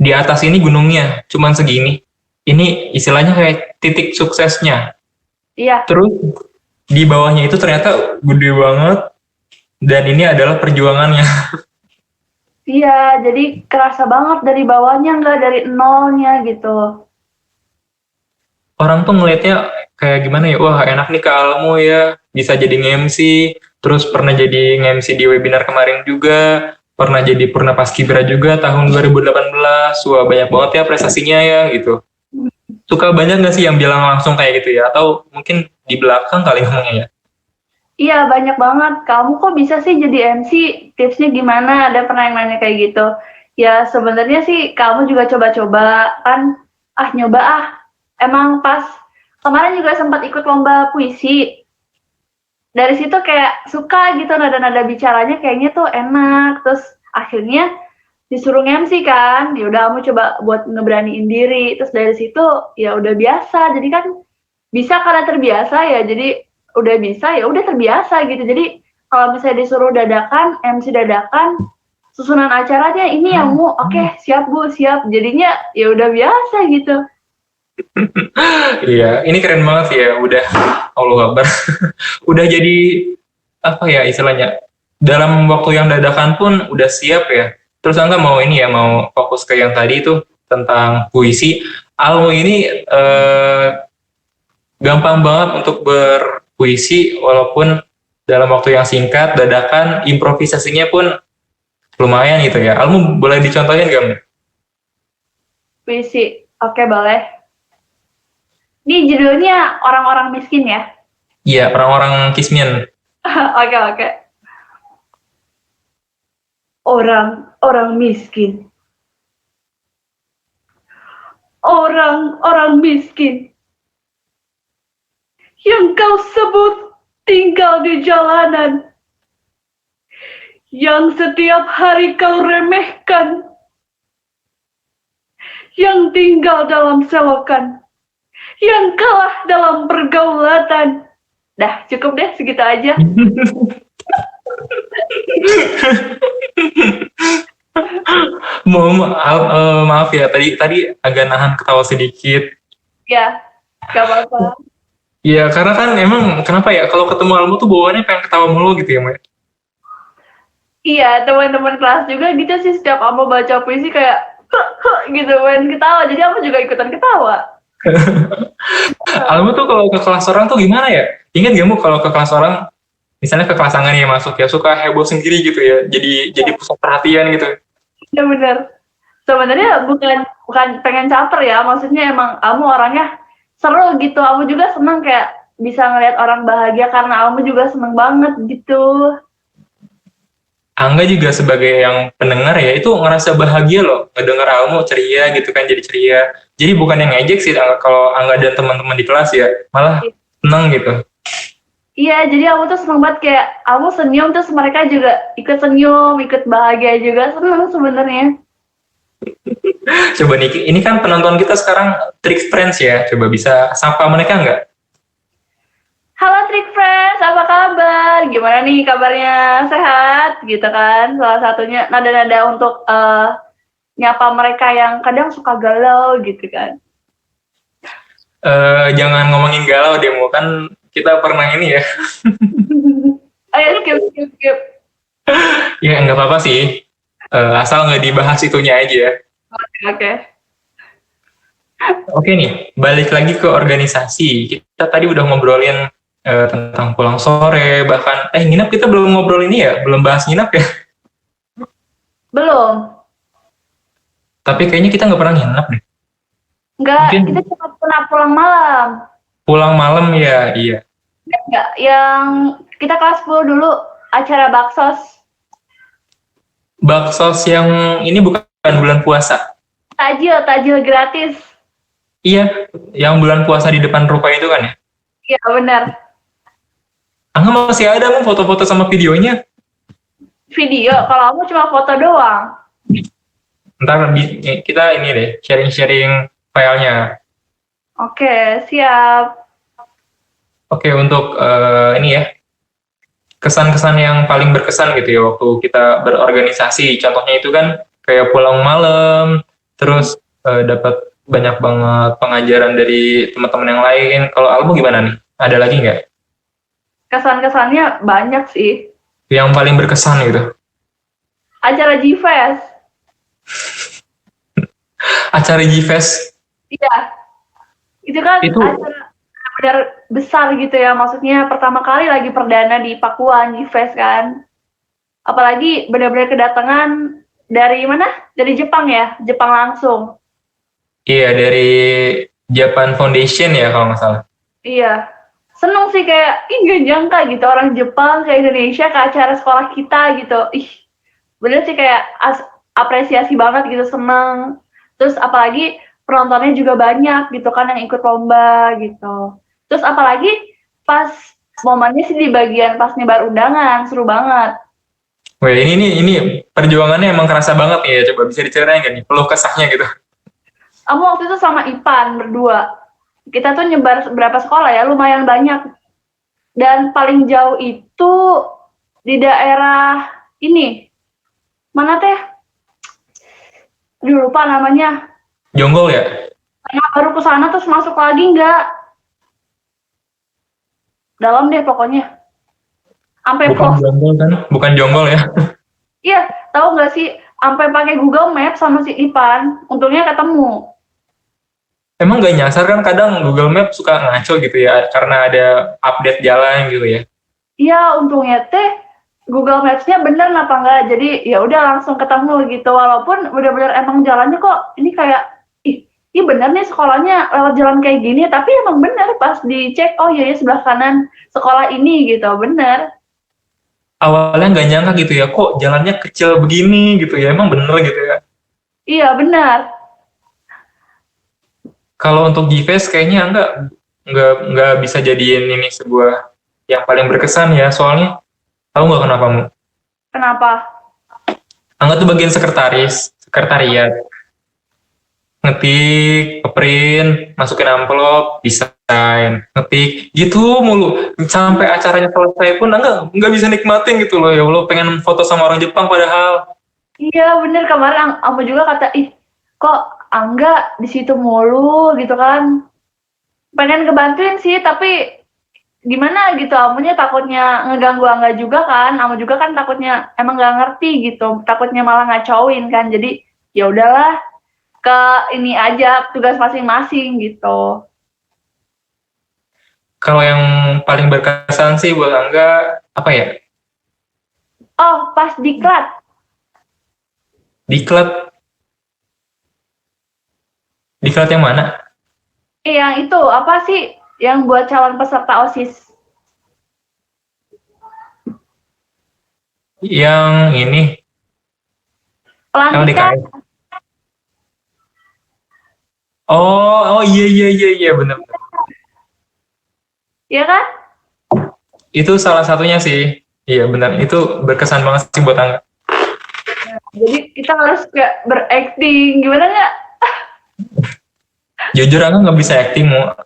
Speaker 2: Di atas ini gunungnya cuman segini. Ini istilahnya kayak titik suksesnya.
Speaker 1: Iya.
Speaker 2: Terus di bawahnya itu ternyata gede banget dan ini adalah perjuangannya.
Speaker 1: Iya, jadi kerasa banget dari bawahnya nggak dari nolnya gitu.
Speaker 2: Orang tuh ngelihatnya kayak gimana ya, wah enak nih Kak Almu ya, bisa jadi nge-MC, terus pernah jadi nge-MC di webinar kemarin juga, pernah jadi purna paskibra juga tahun 2018, wah banyak banget ya prestasinya ya gitu. Suka banyak nggak sih yang bilang langsung kayak gitu ya, atau mungkin di belakang kali ngomongnya ya?
Speaker 1: Iya, banyak banget. Kamu kok bisa sih jadi MC? Tipsnya gimana? Ada pernah yang nanya kayak gitu. Ya sebenarnya sih kamu juga coba-coba kan. Nyoba ah. Emang pas kemarin juga sempat ikut lomba puisi. Dari situ kayak suka gitu nada-nada bicaranya kayaknya tuh enak. Terus akhirnya disuruh MC kan. Ya udah kamu coba buat ngeberaniin diri. Terus dari situ ya udah biasa. Jadi kan bisa karena terbiasa ya. Jadi udah bisa ya udah terbiasa gitu. Jadi kalau misalnya disuruh dadakan, MC dadakan, susunan acaranya ini ya mu, oke siap Bu, siap. Jadinya ya udah biasa gitu.
Speaker 2: Iya, ini keren banget sih ya, udah Allah Akbar. Udah jadi apa ya istilahnya, dalam waktu yang dadakan pun udah siap ya. Terus Angga mau ini ya, mau fokus ke yang tadi itu tentang puisi. Almu ini gampang banget untuk berpuisi walaupun dalam waktu yang singkat, dadakan, improvisasinya pun lumayan gitu ya. Almu boleh dicontohin gak?
Speaker 1: Puisi, oke boleh. Ini judulnya orang-orang miskin ya.
Speaker 2: Iya, orang-orang Kismian.
Speaker 1: Oke. Orang-orang miskin. Orang-orang miskin yang kau sebut tinggal di jalanan, yang setiap hari kau remehkan, yang tinggal dalam selokan, yang kalah dalam pergaulatan. Dah, cukup deh segitu aja.
Speaker 2: Maaf ya, tadi agak nahan ketawa sedikit.
Speaker 1: Ya, gak apa-apa.
Speaker 2: Iya, karena kan emang kenapa ya, kalau ketemu Almu tuh bawaannya pengen ketawa mulu gitu ya, Mbak.
Speaker 1: Iya, teman-teman kelas juga gitu sih, setiap aku baca puisi kayak gitu, pengen ketawa. Jadi aku juga ikutan ketawa.
Speaker 2: Almu tuh kalau ke kelas orang tuh gimana ya? Ingat gak mu kalau ke kelas orang, misalnya ke kelas Angga nih masuk ya, suka heboh sendiri gitu ya, jadi pusat perhatian gitu.
Speaker 1: Ya benar. Sebenarnya bukan pengen caper ya, maksudnya emang kamu orangnya seru gitu. Kamu juga seneng kayak bisa ngeliat orang bahagia karena kamu juga seneng banget gitu.
Speaker 2: Angga juga sebagai yang pendengar ya, itu ngerasa bahagia loh, ngedenger Almu ceria gitu kan, jadi ceria. Jadi bukan yang ngejek sih kalau Angga dan teman-teman di kelas ya, malah seneng gitu.
Speaker 1: Iya, jadi aku tuh seneng banget kayak kamu senyum terus mereka juga ikut senyum, ikut bahagia juga, seneng sebenarnya.
Speaker 2: Coba nih, ini kan penonton kita sekarang Trick Friends ya, coba bisa sapa mereka nggak?
Speaker 1: Halo Trick Friends, apa kabar? Gimana nih kabarnya? Sehat gitu kan? Salah satunya nada-nada untuk nyapa mereka yang kadang suka galau gitu kan.
Speaker 2: Jangan ngomongin galau demo, kan kita pernah ini ya.
Speaker 1: Ayo skip.
Speaker 2: Ya nggak apa-apa sih. Asal nggak dibahas itunya aja.
Speaker 1: Oke.
Speaker 2: Oke nih, balik lagi ke organisasi. Kita tadi udah ngobrolin tentang pulang sore, bahkan nginap kita belum ngobrol ini ya, belum bahas nginap ya.
Speaker 1: Belum.
Speaker 2: Tapi kayaknya kita nggak pernah nginap deh.
Speaker 1: Enggak,
Speaker 2: Mungkin
Speaker 1: kita cuma pernah pulang malam.
Speaker 2: pulang malam ya, iya.
Speaker 1: Enggak, yang kita kelas 10 dulu acara baksos.
Speaker 2: Baksos yang ini bukan bulan puasa.
Speaker 1: Tajil gratis.
Speaker 2: Iya, yang bulan puasa di depan ruko itu kan ya.
Speaker 1: Iya, benar.
Speaker 2: Angga masih ada mau foto-foto sama videonya.
Speaker 1: Video, kalau kamu cuma foto doang.
Speaker 2: Ntar kita ini deh, sharing-sharing filenya.
Speaker 1: Oke, siap.
Speaker 2: Oke, untuk ini ya, kesan-kesan yang paling berkesan gitu ya waktu kita berorganisasi. Contohnya itu kan kayak pulang malam, terus dapat banyak banget pengajaran dari teman-teman yang lain. Kalau Albu gimana nih? Ada lagi nggak?
Speaker 1: Kesan-kesannya banyak sih.
Speaker 2: Yang paling berkesan gitu?
Speaker 1: Acara G-Fest.
Speaker 2: Acara G-Fest?
Speaker 1: Iya. Itu kan acara benar besar gitu ya. Maksudnya pertama kali lagi perdana di Pakuan G-Fest kan. Apalagi benar-benar kedatangan dari mana? Dari Jepang ya? Jepang langsung.
Speaker 2: Iya, dari Japan Foundation ya kalau nggak salah.
Speaker 1: Iya. Seneng sih kayak, nggak nyangka gitu orang Jepang ke Indonesia ke acara sekolah kita gitu. Bener sih kayak apresiasi banget gitu, seneng. Terus apalagi penontonnya juga banyak gitu kan yang ikut lomba gitu. Terus apalagi pas momennya sih di bagian pas nyebar undangan, seru banget.
Speaker 2: Wah, ini perjuangannya emang kerasa banget ya. Coba bisa diceritain nggak nih? Peluh kesahnya gitu.
Speaker 1: Kamu waktu itu sama Ipan berdua. Kita tuh nyebar berapa sekolah ya, lumayan banyak. Dan paling jauh itu di daerah ini. Mana teh? Aduh, lupa namanya.
Speaker 2: Jonggol ya?
Speaker 1: Nah, baru ke sana terus masuk lagi enggak. Dalam deh pokoknya. Sampai
Speaker 2: Bukan jonggol kan? Bukan jonggol ya?
Speaker 1: Iya, tahu nggak sih? Sampai pakai Google Maps sama si Ipan, untungnya ketemu.
Speaker 2: Emang nggak nyasar kan kadang Google Maps suka ngaco gitu ya karena ada update jalan gitu ya.
Speaker 1: Iya, untungnya teh Google Maps-nya bener apa enggak. Jadi ya udah langsung ketemu gitu. Walaupun bener-bener emang jalannya kok ini kayak ih bener nih sekolahnya lewat jalan kayak gini, tapi emang bener pas dicek oh iya sebelah kanan sekolah ini gitu, bener.
Speaker 2: Awalnya nggak nyangka gitu ya, kok jalannya kecil begini gitu ya, emang bener gitu ya.
Speaker 1: Iya, benar.
Speaker 2: Kalau untuk G-Fest kayaknya nggak bisa jadiin ini sebuah yang paling berkesan ya, soalnya tahu nggak kenapa mu?
Speaker 1: Kenapa?
Speaker 2: Angga tuh bagian sekretariat, ngetik, print, masukin amplop, desain, ngetik, gitu mulu. Sampai acaranya selesai pun Angga nggak bisa nikmatin gitu loh, ya Allah pengen foto sama orang Jepang padahal.
Speaker 1: Iya, bener, kemarin aku juga kata kok Angga di situ mulu gitu kan. Pengen ngebantuin sih, tapi gimana gitu, amunya takutnya ngeganggu Angga juga kan. Amu juga kan takutnya emang nggak ngerti gitu, takutnya malah ngacauin kan. Jadi ya udahlah, ke ini aja tugas masing-masing gitu.
Speaker 2: Kalau yang paling berkesan sih buat Angga apa ya?
Speaker 1: Oh, pas diklat.
Speaker 2: Diklat yang mana?
Speaker 1: Yang itu apa sih yang buat calon peserta OSIS?
Speaker 2: Yang ini
Speaker 1: Pelantikan.
Speaker 2: LDKS. Oh iya benar.
Speaker 1: Iya kan?
Speaker 2: Itu salah satunya sih. Iya benar, itu berkesan banget sih buat Angga.
Speaker 1: Jadi kita harus kayak berakting, gimana nggak?
Speaker 2: Jujur Angga nggak bisa acting mau.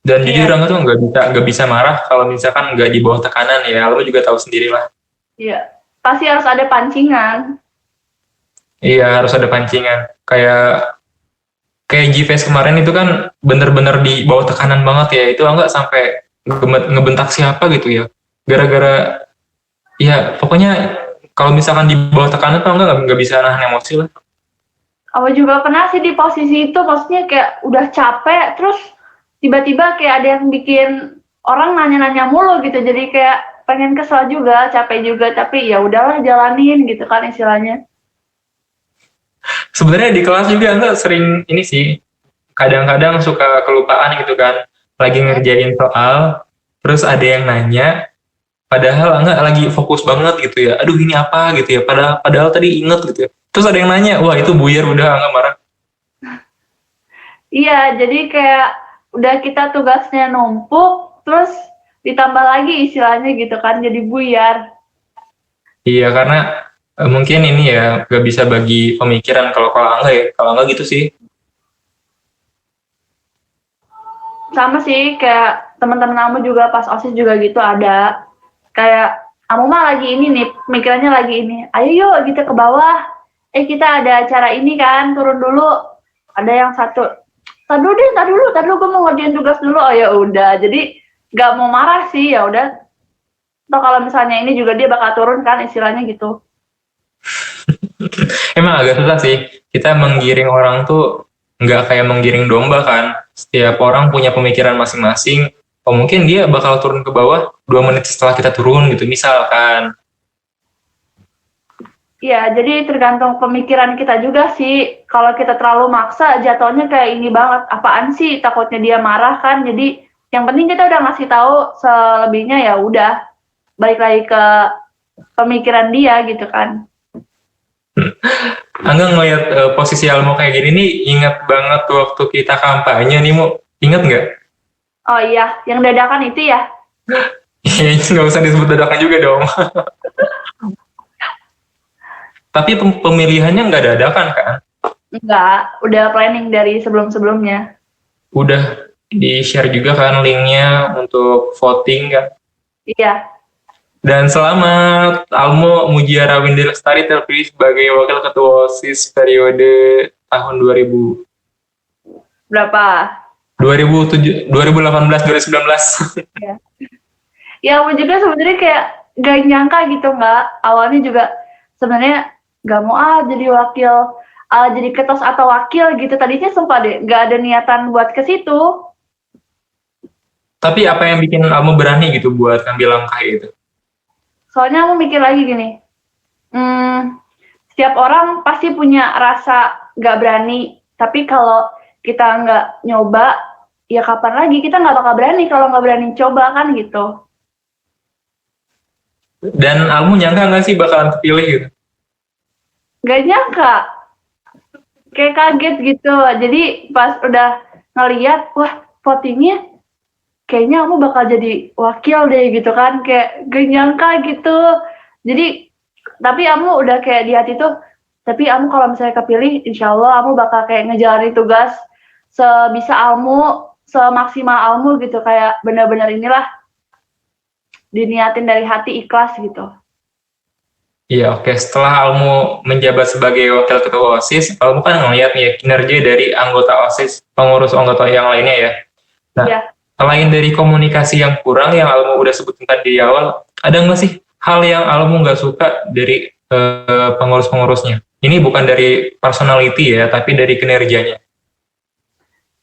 Speaker 2: Dan jujur Angga tuh nggak bisa marah kalau misalkan nggak di bawah tekanan ya. Lo juga tahu sendiri lah.
Speaker 1: Iya, pasti harus ada pancingan.
Speaker 2: Iya harus ada pancingan. kayak kayak GFest kemarin itu kan bener-bener di bawah tekanan banget ya, itu enggak sampai ngebentak siapa gitu ya, gara-gara ya pokoknya kalau misalkan di bawah tekanan tuh nggak bisa nahan emosi lah.
Speaker 1: Aku juga pernah sih di posisi itu, maksudnya kayak udah capek, terus tiba-tiba kayak ada yang bikin orang nanya-nanya mulu gitu, jadi kayak pengen kesel juga, capek juga, tapi ya udahlah jalanin gitu kan istilahnya.
Speaker 2: Sebenarnya di kelas juga enggak sering ini sih, kadang-kadang suka kelupaan gitu kan, lagi ngerjain soal, terus ada yang nanya, padahal enggak lagi fokus banget gitu ya, aduh ini apa gitu ya, padahal tadi inget gitu ya, terus ada yang nanya, wah itu buyar udah enggak marah.
Speaker 1: Iya, jadi kayak udah kita tugasnya numpuk, terus ditambah lagi istilahnya gitu kan, jadi buyar.
Speaker 2: Iya karena mungkin ini ya nggak bisa bagi pemikiran, kalau kalau enggak ya, kalau enggak gitu sih.
Speaker 1: Sama sih, kayak teman-teman kamu juga pas OSIS juga gitu ada. Kayak, kamu mah lagi ini nih, pemikirannya lagi ini. Ayo yuk kita ke bawah. Kita ada acara ini kan, turun dulu. Ada yang satu, tar dulu, gue mau ngerjain tugas dulu. Oh ya udah, jadi nggak mau marah sih, ya udah. Atau kalau misalnya ini juga dia bakal turun kan, istilahnya gitu.
Speaker 2: Emang agak susah sih, kita menggiring orang tuh nggak kayak menggiring domba kan, setiap orang punya pemikiran masing-masing, oh mungkin dia bakal turun ke bawah 2 menit setelah kita turun gitu misalkan.
Speaker 1: Iya, jadi tergantung pemikiran kita juga sih. Kalau kita terlalu maksa, jatuhnya kayak ini banget. Apaan sih? Takutnya dia marah kan. Jadi yang penting kita udah ngasih tahu, selebihnya ya udah balik lagi ke pemikiran dia gitu kan.
Speaker 2: Angga ngeliat posisi Almo kayak gini nih, ingat banget waktu kita kampanye nih, Mo. Ingat nggak?
Speaker 1: Oh iya, yang dadakan itu ya?
Speaker 2: Ya, nggak usah disebut dadakan juga dong. Tapi pemilihannya nggak dadakan kan?
Speaker 1: Enggak, udah planning dari sebelum-sebelumnya.
Speaker 2: Udah di-share juga kan linknya untuk voting kan?
Speaker 1: Iya,
Speaker 2: Dan selamat, Almo Mujiara Windy Lestari terpilih sebagai Wakil Ketua OSIS periode tahun
Speaker 1: berapa?
Speaker 2: 2018 2019.
Speaker 1: Ya. Ya, aku juga sebenarnya kayak gak nyangka gitu, nggak. Awalnya juga sebenarnya gak mau jadi wakil, jadi ketos atau wakil gitu. Tadinya sumpah deh, gak ada niatan buat ke situ.
Speaker 2: Tapi apa yang bikin Almo berani gitu buat ngambil langkah itu?
Speaker 1: Soalnya aku mikir lagi gini, setiap orang pasti punya rasa gak berani. Tapi kalau kita nggak nyoba, ya kapan lagi kita nggak bakal berani kalau nggak berani coba kan gitu.
Speaker 2: Dan Almo nyangka nggak sih bakalan kepilih gitu?
Speaker 1: Gak nyangka, kayak kaget gitu. Jadi pas udah ngeliat, wah votingnya kayaknya aku bakal jadi wakil deh gitu kan. Kayak gak nyangka gitu. Jadi, tapi kamu udah kayak di hati tuh, tapi kamu kalau misalnya kepilih, insya Allah kamu bakal kayak ngejalanin tugas sebisa kamu, semaksimal kamu gitu. Kayak benar-benar inilah, diniatin dari hati, ikhlas gitu.
Speaker 2: Iya, oke. Setelah Almo menjabat sebagai Wakil Ketua OSIS, Almo kan ngeliat nih ya, kinerja dari anggota OSIS, pengurus anggota yang lainnya ya. Nah,
Speaker 1: Ya.
Speaker 2: selain dari komunikasi yang kurang yang Almo udah sebutin tadi di awal, ada nggak sih hal yang Almo nggak suka dari pengurus-pengurusnya? Ini bukan dari personality ya, tapi dari kinerjanya.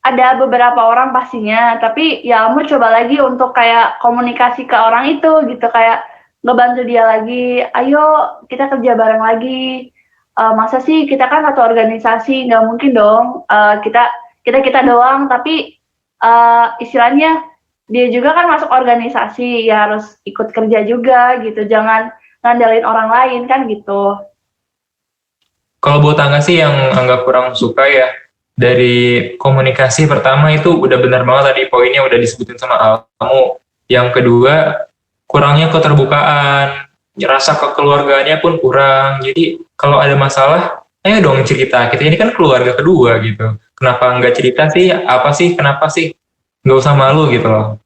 Speaker 1: Ada beberapa orang pastinya, tapi ya kamu coba lagi untuk kayak komunikasi ke orang itu gitu, kayak ngebantu dia lagi, ayo kita kerja bareng lagi. Masa sih kita kan satu organisasi, nggak mungkin dong kita doang, tapi istilahnya dia juga kan masuk organisasi, ya harus ikut kerja juga gitu, jangan ngandalin orang lain kan gitu.
Speaker 2: Kalau buat Angga sih yang Angga kurang suka ya, dari komunikasi pertama itu udah benar banget tadi poinnya udah disebutin sama kamu. Yang kedua, kurangnya keterbukaan, rasa kekeluargaannya pun kurang. Jadi kalau ada masalah, ayo dong cerita. Kita ini kan keluarga kedua gitu. Kenapa nggak cerita sih? Apa sih? Kenapa sih? Nggak usah malu gitu loh.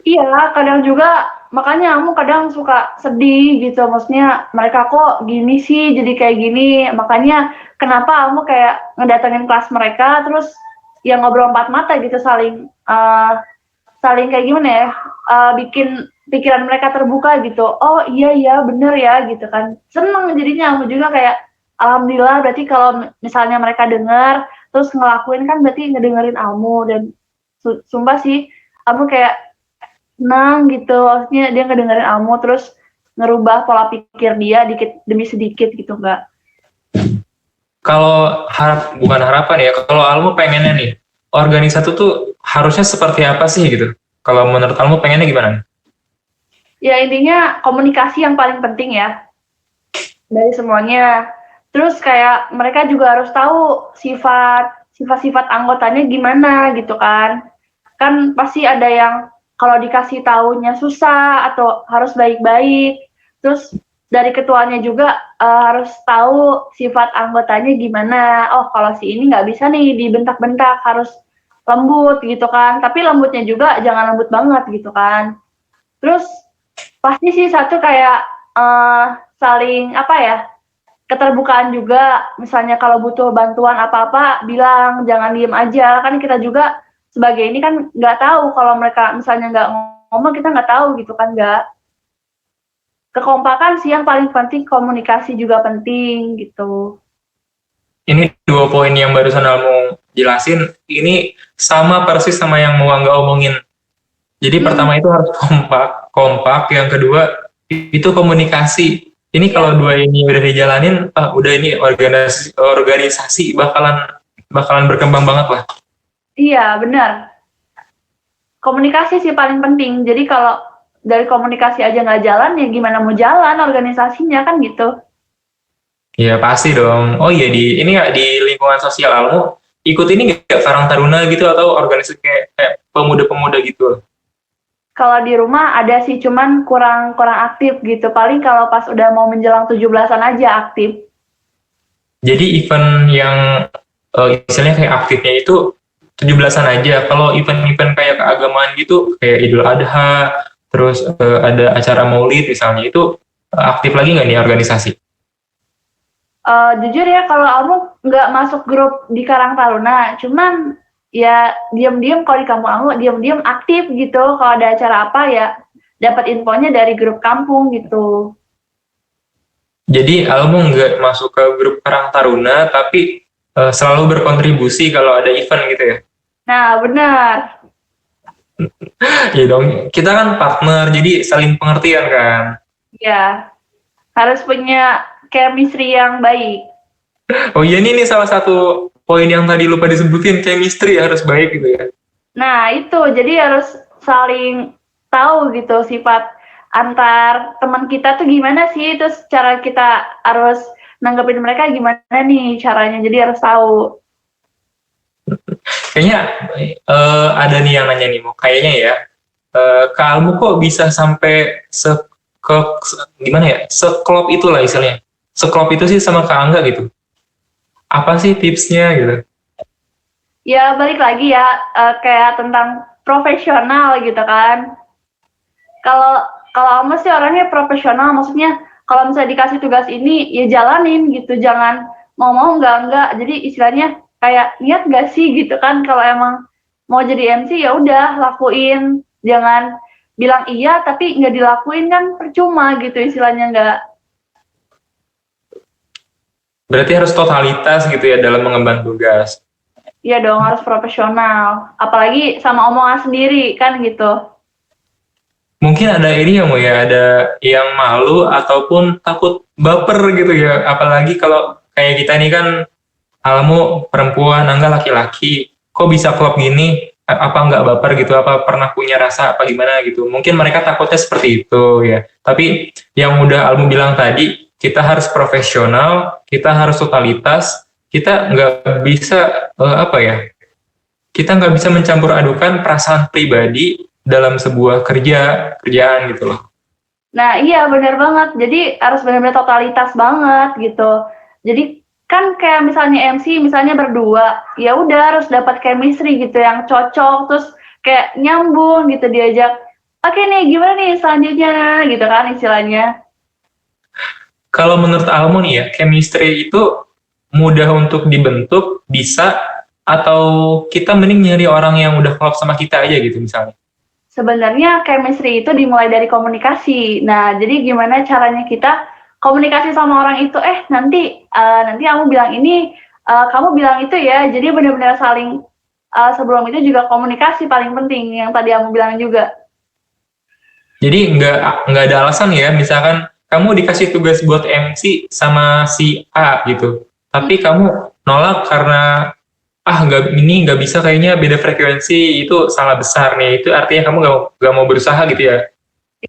Speaker 1: Iya, kadang juga makanya kamu kadang suka sedih gitu, maksudnya mereka kok gini sih, jadi kayak gini. Makanya kenapa kamu kayak ngedatengin kelas mereka, terus yang ngobrol empat mata gitu, saling kayak gimana ya, bikin pikiran mereka terbuka gitu. Oh iya ya bener ya gitu kan, seneng jadinya. Aku juga kayak alhamdulillah, berarti kalau misalnya mereka dengar terus ngelakuin kan berarti ngedengerin Almu. Dan sumpah sih Almu kayak senang gitu, maksudnya dia ngedengerin Almu terus ngerubah pola pikir dia dikit demi sedikit gitu. Enggak,
Speaker 2: Kalau bukan harapan ya, kalau Almu pengennya nih, organisasi tuh harusnya seperti apa sih gitu? Kalau menurut Almu pengennya gimana?
Speaker 1: ya intinya komunikasi yang paling penting ya dari semuanya. Terus kayak mereka juga harus tahu sifat-sifat anggotanya gimana gitu kan. Kan pasti ada yang kalau dikasih taunya susah atau harus baik-baik. Terus dari ketuanya juga harus tahu sifat anggotanya gimana. Oh kalau si ini nggak bisa nih dibentak-bentak, harus lembut gitu kan. Tapi lembutnya juga jangan lembut banget gitu kan. Terus pasti sih satu kayak saling apa ya, keterbukaan juga. Misalnya kalau butuh bantuan apa-apa bilang, jangan diem aja. Kan kita juga sebagai ini kan nggak tahu kalau mereka misalnya nggak ngomong, kita nggak tahu gitu kan. Nggak, kekompakan sih yang paling penting, komunikasi juga penting gitu.
Speaker 2: Ini dua poin yang barusan Almu jelasin, ini sama persis sama yang mau Angga omongin. Jadi pertama itu harus kompak. Yang kedua itu komunikasi. Ini kalau
Speaker 1: Iya,
Speaker 2: dua ini udah dijalanin, udah ini organisasi bakalan berkembang banget lah.
Speaker 1: iya benar. Komunikasi sih paling penting. Jadi kalau dari komunikasi aja nggak jalan, ya gimana mau jalan organisasinya kan gitu.
Speaker 2: Iya pasti dong. Oh iya ini ya di lingkungan sosial Almu ikut ini nggak Karang Taruna gitu atau organisasi kayak pemuda-pemuda gitu.
Speaker 1: Kalau di rumah ada sih, cuman kurang aktif gitu. Paling kalau pas udah mau menjelang 17-an aja aktif.
Speaker 2: Jadi event yang istilahnya kayak aktifnya itu 17-an aja. Kalau event-event kayak keagamaan gitu, kayak Idul Adha, terus ada acara Maulid misalnya, itu aktif lagi nggak nih organisasi?
Speaker 1: Jujur ya, kalau kamu nggak masuk grup di Karang Taruna, cuman ya diam-diam kalau di kampung kamu diam-diam aktif gitu. Kalau ada acara apa ya dapat infonya dari grup kampung gitu.
Speaker 2: Jadi Almu nggak masuk ke grup Karang Taruna, tapi selalu berkontribusi kalau ada event gitu ya?
Speaker 1: Nah, benar.
Speaker 2: Iya dong, kita kan partner, jadi saling pengertian kan.
Speaker 1: Ya, harus punya chemistry yang baik.
Speaker 2: Oh iya nih salah satu poin yang tadi lupa disebutin, chemistry harus baik gitu ya.
Speaker 1: Nah, itu jadi harus saling tahu gitu sifat antar teman kita tuh gimana sih, terus cara kita harus nanggepin mereka gimana nih caranya, jadi harus tahu.
Speaker 2: Kayaknya ada nih yang nanya nih, mau kayaknya ya, kamu kok bisa sampai gimana ya, seklop itulah istilahnya. Seklop itu sih sama Kak Angga gitu. Apa sih tipsnya gitu?
Speaker 1: Ya balik lagi ya, kayak tentang profesional gitu kan. Kalau kalau kamu sih orangnya profesional, maksudnya kalau misalnya dikasih tugas ini ya jalanin gitu, jangan mau enggak. Jadi istilahnya kayak niat gak sih gitu kan. Kalau emang mau jadi MC ya udah lakuin, jangan bilang iya tapi nggak dilakuin kan percuma gitu, istilahnya nggak.
Speaker 2: Berarti harus totalitas gitu ya dalam mengemban tugas.
Speaker 1: Iya dong, harus profesional, apalagi sama omongan sendiri kan gitu.
Speaker 2: Mungkin ada ini ya, Mo ya, ada yang malu ataupun takut baper gitu ya. Apalagi kalau kayak kita nih kan, Almu perempuan, Angga laki-laki. Kok bisa klop gini? Apa nggak baper gitu? Apa pernah punya rasa apa gimana gitu? Mungkin mereka takutnya seperti itu ya. Tapi yang udah Almu bilang tadi, kita harus profesional, kita harus totalitas, kita nggak bisa apa ya? Kita nggak bisa mencampur adukan perasaan pribadi dalam sebuah kerjaan gitu loh.
Speaker 1: Nah iya benar banget, jadi harus benar-benar totalitas banget gitu. Jadi kan kayak misalnya MC misalnya berdua, ya udah harus dapat chemistry gitu yang cocok, terus kayak nyambung gitu diajak Oke nih, gimana nih selanjutnya gitu kan istilahnya.
Speaker 2: Kalau menurut Almo nih ya, chemistry itu mudah untuk dibentuk, bisa, atau kita mending nyari orang yang udah klop sama kita aja gitu misalnya.
Speaker 1: Sebenarnya chemistry itu dimulai dari komunikasi. Nah, jadi gimana caranya kita komunikasi sama orang itu, nanti kamu bilang ini, kamu bilang itu ya. Jadi benar-benar saling, sebelum itu juga komunikasi paling penting yang tadi kamu bilang juga.
Speaker 2: Jadi nggak ada alasan ya, misalkan kamu dikasih tugas buat MC sama si A gitu, tapi kamu nolak karena nggak ini nggak bisa kayaknya beda frekuensi itu salah besar nih, itu artinya kamu nggak mau berusaha gitu ya.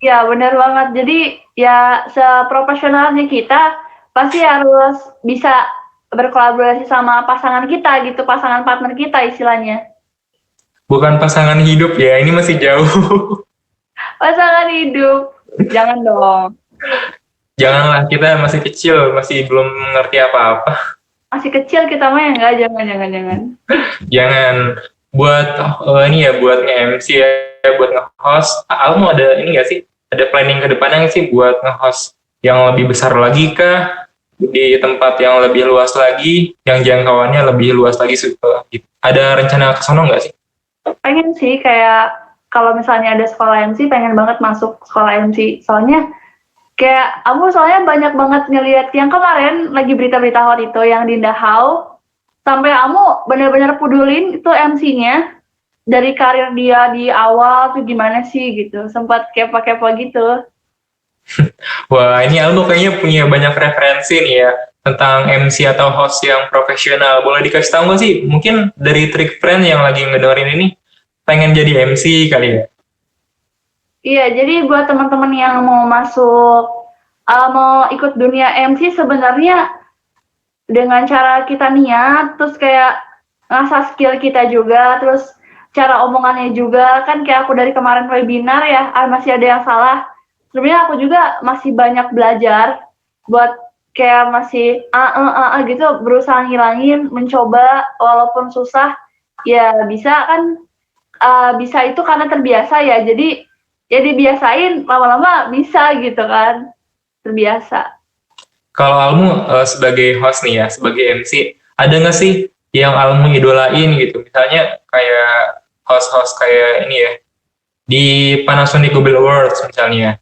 Speaker 1: Iya, benar banget. Jadi ya seprofesionalnya kita pasti harus bisa berkolaborasi sama pasangan kita gitu, pasangan partner kita istilahnya.
Speaker 2: Bukan pasangan hidup ya, ini masih jauh.
Speaker 1: Pasangan hidup. Jangan dong.
Speaker 2: Janganlah, kita masih kecil, masih belum ngerti apa-apa.
Speaker 1: Masih kecil kita mah ya enggak, jangan.
Speaker 2: Jangan buat ini ya, buat nge-MC ya, buat nge-host. Aku mau ada ini nggak sih? Ada planning ke depannya nggak sih buat nge-host yang lebih besar lagi kah? Di tempat yang lebih luas lagi, yang jangkauannya lebih luas lagi. Ada rencana ke sono nggak sih?
Speaker 1: Pengen sih kayak kalau misalnya ada sekolah MC, pengen banget masuk sekolah MC. Soalnya kayak aku soalnya banyak banget ngelihat yang kemarin lagi berita-berita hot itu yang di Dahau, sampai kamu benar-benar pedulin itu MC-nya dari karir dia di awal tuh gimana sih gitu, sempat kepo-kepo gitu.
Speaker 2: Wah, ini Aldo kayaknya punya banyak referensi nih ya tentang MC atau host yang profesional. Boleh dikasih tahu nggak sih? Mungkin dari Trick Friend yang lagi ngedengerin ini pengen jadi MC kali ya?
Speaker 1: Iya, jadi buat teman-teman yang mau masuk, mau ikut dunia MC sebenarnya dengan cara kita niat, terus kayak ngasah skill kita juga, terus cara omongannya juga, kan kayak aku dari kemarin webinar ya, masih ada yang salah. Sebenarnya aku juga masih banyak belajar buat kayak masih gitu, berusaha ngilangin, mencoba walaupun susah, ya bisa kan, bisa itu karena terbiasa ya, jadi dibiasain lama-lama bisa gitu kan, terbiasa.
Speaker 2: Kalau Almu sebagai host nih ya, sebagai MC, ada nggak sih yang Almu idolain gitu? Misalnya kayak host-host kayak ini ya, di Panasonic Global Awards misalnya,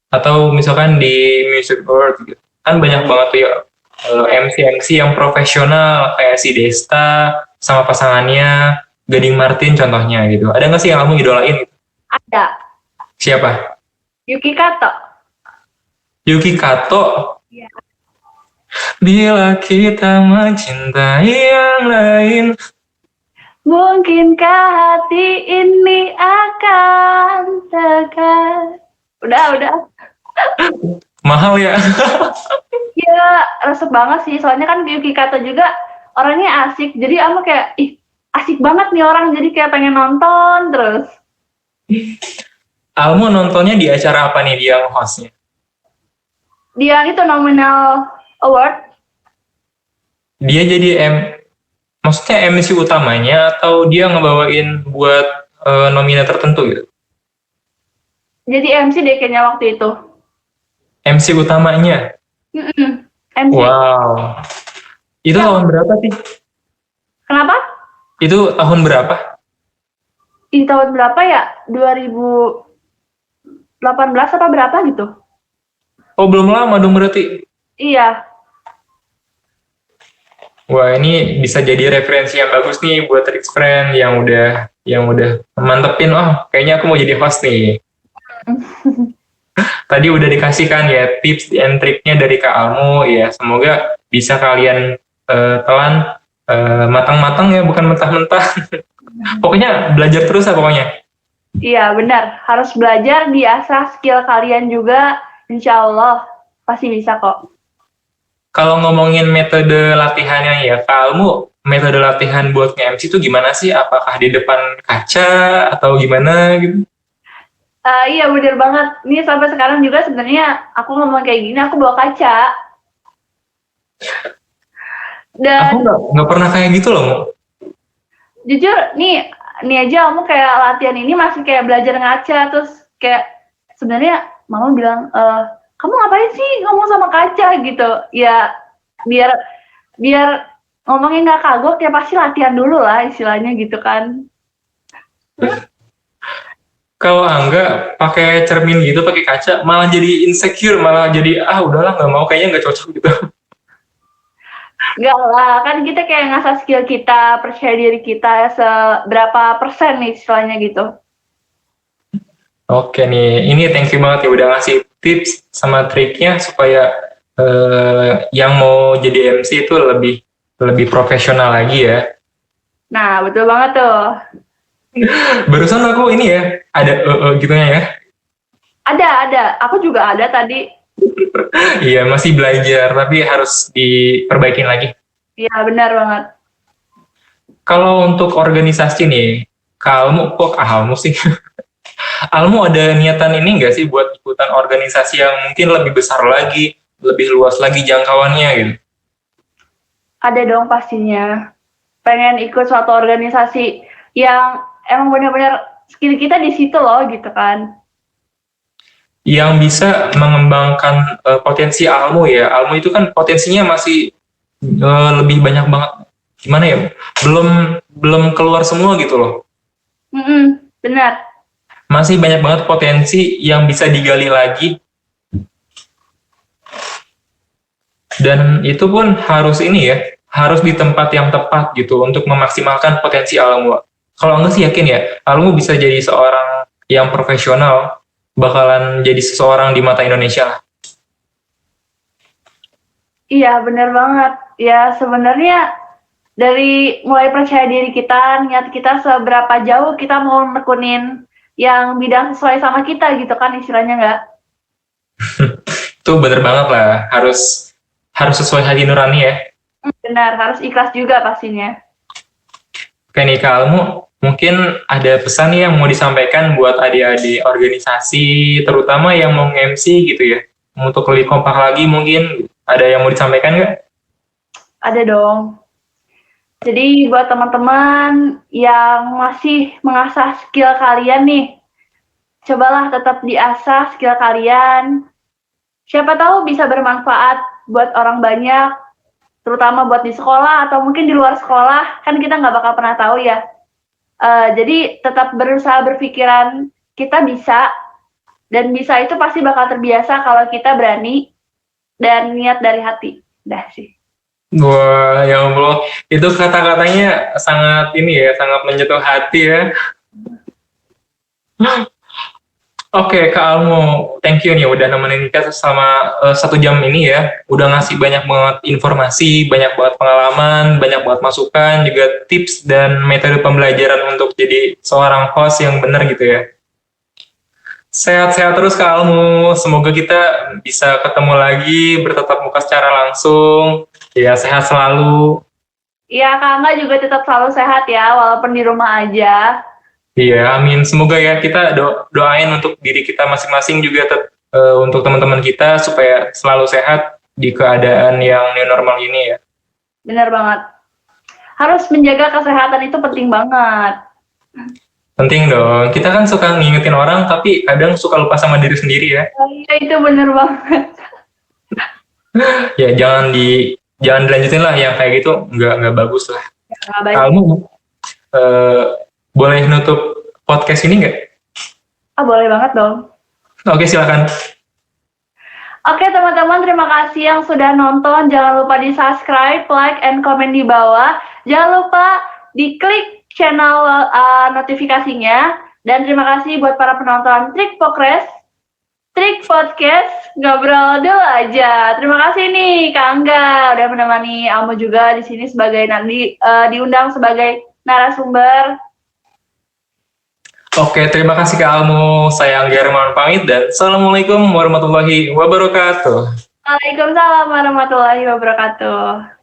Speaker 2: atau misalkan di Music Awards gitu. Kan banyak banget tuh ya MC-MC yang profesional kayak si Desta sama pasangannya, Gading Martin contohnya gitu. Ada nggak sih yang Almu idolain?
Speaker 1: Ada.
Speaker 2: Siapa?
Speaker 1: Yuki Kato.
Speaker 2: Yuki Kato.
Speaker 1: Iya.
Speaker 2: Bila kita mencintai yang lain.
Speaker 1: Mungkinkah hati ini akan tegar? Udah.
Speaker 2: Mahal ya.
Speaker 1: Iya, resep banget sih. Soalnya kan Yuki Kato juga orangnya asik. Jadi aku kayak, asik banget nih orang. Jadi kayak pengen nonton terus.
Speaker 2: Almu nontonnya di acara apa nih dia hostnya?
Speaker 1: Dia itu nominal award.
Speaker 2: Dia jadi maksudnya MC utamanya atau dia ngebawain buat nomina tertentu gitu?
Speaker 1: Jadi MC deh kayaknya waktu itu.
Speaker 2: MC utamanya?
Speaker 1: MC.
Speaker 2: Wow. Itu
Speaker 1: Ya.
Speaker 2: tahun berapa sih?
Speaker 1: Kenapa?
Speaker 2: Itu tahun berapa?
Speaker 1: Di tahun berapa ya? 2018 apa berapa gitu?
Speaker 2: Oh, belum lama dong berarti.
Speaker 1: Iya.
Speaker 2: Wah, ini bisa jadi referensi yang bagus nih buat Rich Friend yang udah mantepin, kayaknya aku mau jadi host nih. Tadi udah dikasihkan ya tips and triknya dari Kak Almu ya. Semoga bisa kalian telan matang-matang ya, bukan mentah-mentah. Pokoknya belajar terus lah pokoknya.
Speaker 1: Iya benar, harus belajar, diasah skill kalian juga, insya Allah pasti bisa kok.
Speaker 2: Kalau ngomongin metode latihannya ya, Kak Almu, metode latihan buat nge-MC itu gimana sih? Apakah di depan kaca atau gimana gitu?
Speaker 1: Iya benar banget, nih sampai sekarang juga sebenarnya aku ngomong kayak gini, aku bawa kaca. Dan
Speaker 2: Aku nggak pernah kayak gitu loh, Mu.
Speaker 1: jujur nih aja kamu kayak latihan ini masih kayak belajar ngaca, terus kayak sebenarnya mama bilang, kamu ngapain sih ngomong sama kaca gitu, ya biar ngomongnya nggak kagok ya pasti latihan dulu lah istilahnya gitu kan.
Speaker 2: Kalau Angga pakai cermin gitu, pakai kaca, malah jadi insecure, malah jadi udahlah nggak mau, kayaknya nggak cocok gitu.
Speaker 1: Enggak lah, kan kita kayak ngasah skill kita, percaya diri kita seberapa persen nih istilahnya gitu.
Speaker 2: Oke nih, ini thank you banget ya udah ngasih tips sama triknya supaya yang mau jadi MC itu lebih profesional lagi ya.
Speaker 1: Nah, betul banget tuh.
Speaker 2: Barusan aku ini ya, ada gitu ya.
Speaker 1: Ada. Aku juga ada tadi.
Speaker 2: Iya, masih belajar, tapi harus diperbaikin lagi.
Speaker 1: Iya, benar banget.
Speaker 2: Kalau untuk organisasi nih, Almu sih? Almu ada niatan ini nggak sih buat ikutan organisasi yang mungkin lebih besar lagi, lebih luas lagi jangkauannya gitu?
Speaker 1: Ada dong pastinya. Pengen ikut suatu organisasi yang emang benar-benar skill kita di situ loh gitu kan.
Speaker 2: Yang bisa mengembangkan potensi Almu ya. Almu itu kan potensinya masih lebih banyak banget. Gimana ya? Belum keluar semua gitu loh.
Speaker 1: Benar.
Speaker 2: Masih banyak banget potensi yang bisa digali lagi. Dan itu pun harus harus di tempat yang tepat gitu untuk memaksimalkan potensi Almu. Kalau enggak sih yakin ya, Almu bisa jadi seorang yang profesional, bakalan jadi seseorang di mata Indonesia lah.
Speaker 1: Iya, benar banget. Ya, sebenarnya dari mulai percaya diri kita, niat kita seberapa jauh kita mau nekunin yang bidang sesuai sama kita gitu kan istilahnya nggak?
Speaker 2: Itu bener banget lah, harus sesuai hati nurani ya.
Speaker 1: Benar, harus ikhlas juga pastinya.
Speaker 2: Oke nih Kak Almu, mungkin ada pesan yang mau disampaikan buat adik-adik organisasi, terutama yang mau MC gitu ya, untuk lebih kompak lagi mungkin, ada yang mau disampaikan nggak?
Speaker 1: Ada dong. Jadi buat teman-teman yang masih mengasah skill kalian nih, cobalah tetap diasah skill kalian. Siapa tahu bisa bermanfaat buat orang banyak, terutama buat di sekolah atau mungkin di luar sekolah, kan kita nggak bakal pernah tahu ya. Jadi tetap berusaha berpikiran kita bisa, dan bisa itu pasti bakal terbiasa kalau kita berani dan niat dari hati. Udah sih.
Speaker 2: Wah, ya Allah, itu kata-katanya sangat sangat menyentuh hati ya. Oke, Kak Almo, thank you nih udah nemenin kita selama 1 jam ini ya. Udah ngasih banyak banget informasi, banyak banget pengalaman, banyak banget masukan, juga tips dan metode pembelajaran untuk jadi seorang host yang benar gitu ya. Sehat-sehat terus Kak Almo, semoga kita bisa ketemu lagi, bertatap muka secara langsung. Ya, sehat selalu.
Speaker 1: Iya, Kak Angga juga tetap selalu sehat ya, walaupun di rumah aja.
Speaker 2: Iya, amin. Semoga ya kita doain untuk diri kita masing-masing juga untuk teman-teman kita supaya selalu sehat di keadaan yang new normal ini ya.
Speaker 1: Bener banget. Harus menjaga kesehatan itu penting banget.
Speaker 2: Penting dong. Kita kan suka ngingetin orang, tapi kadang suka lupa sama diri sendiri ya.
Speaker 1: Iya, itu bener banget.
Speaker 2: Ya jangan dilanjutin lah yang kayak gitu, nggak bagus lah.
Speaker 1: Ya, baik.
Speaker 2: Kamu boleh nutup podcast ini nggak?
Speaker 1: Boleh banget dong.
Speaker 2: Oke, silakan.
Speaker 1: Oke teman-teman, terima kasih yang sudah nonton. Jangan lupa di subscribe, like, and comment di bawah. Jangan lupa diklik channel notifikasinya. Dan terima kasih buat para penonton Trik Podcast, ngobrol dulu aja. Terima kasih nih Kak Angga udah menemani Almo juga di sini sebagai diundang sebagai narasumber.
Speaker 2: Oke, terima kasih Kak Almo. Saya Angga Herman pamit dan Assalamualaikum warahmatullahi wabarakatuh.
Speaker 1: Waalaikumsalam warahmatullahi wabarakatuh.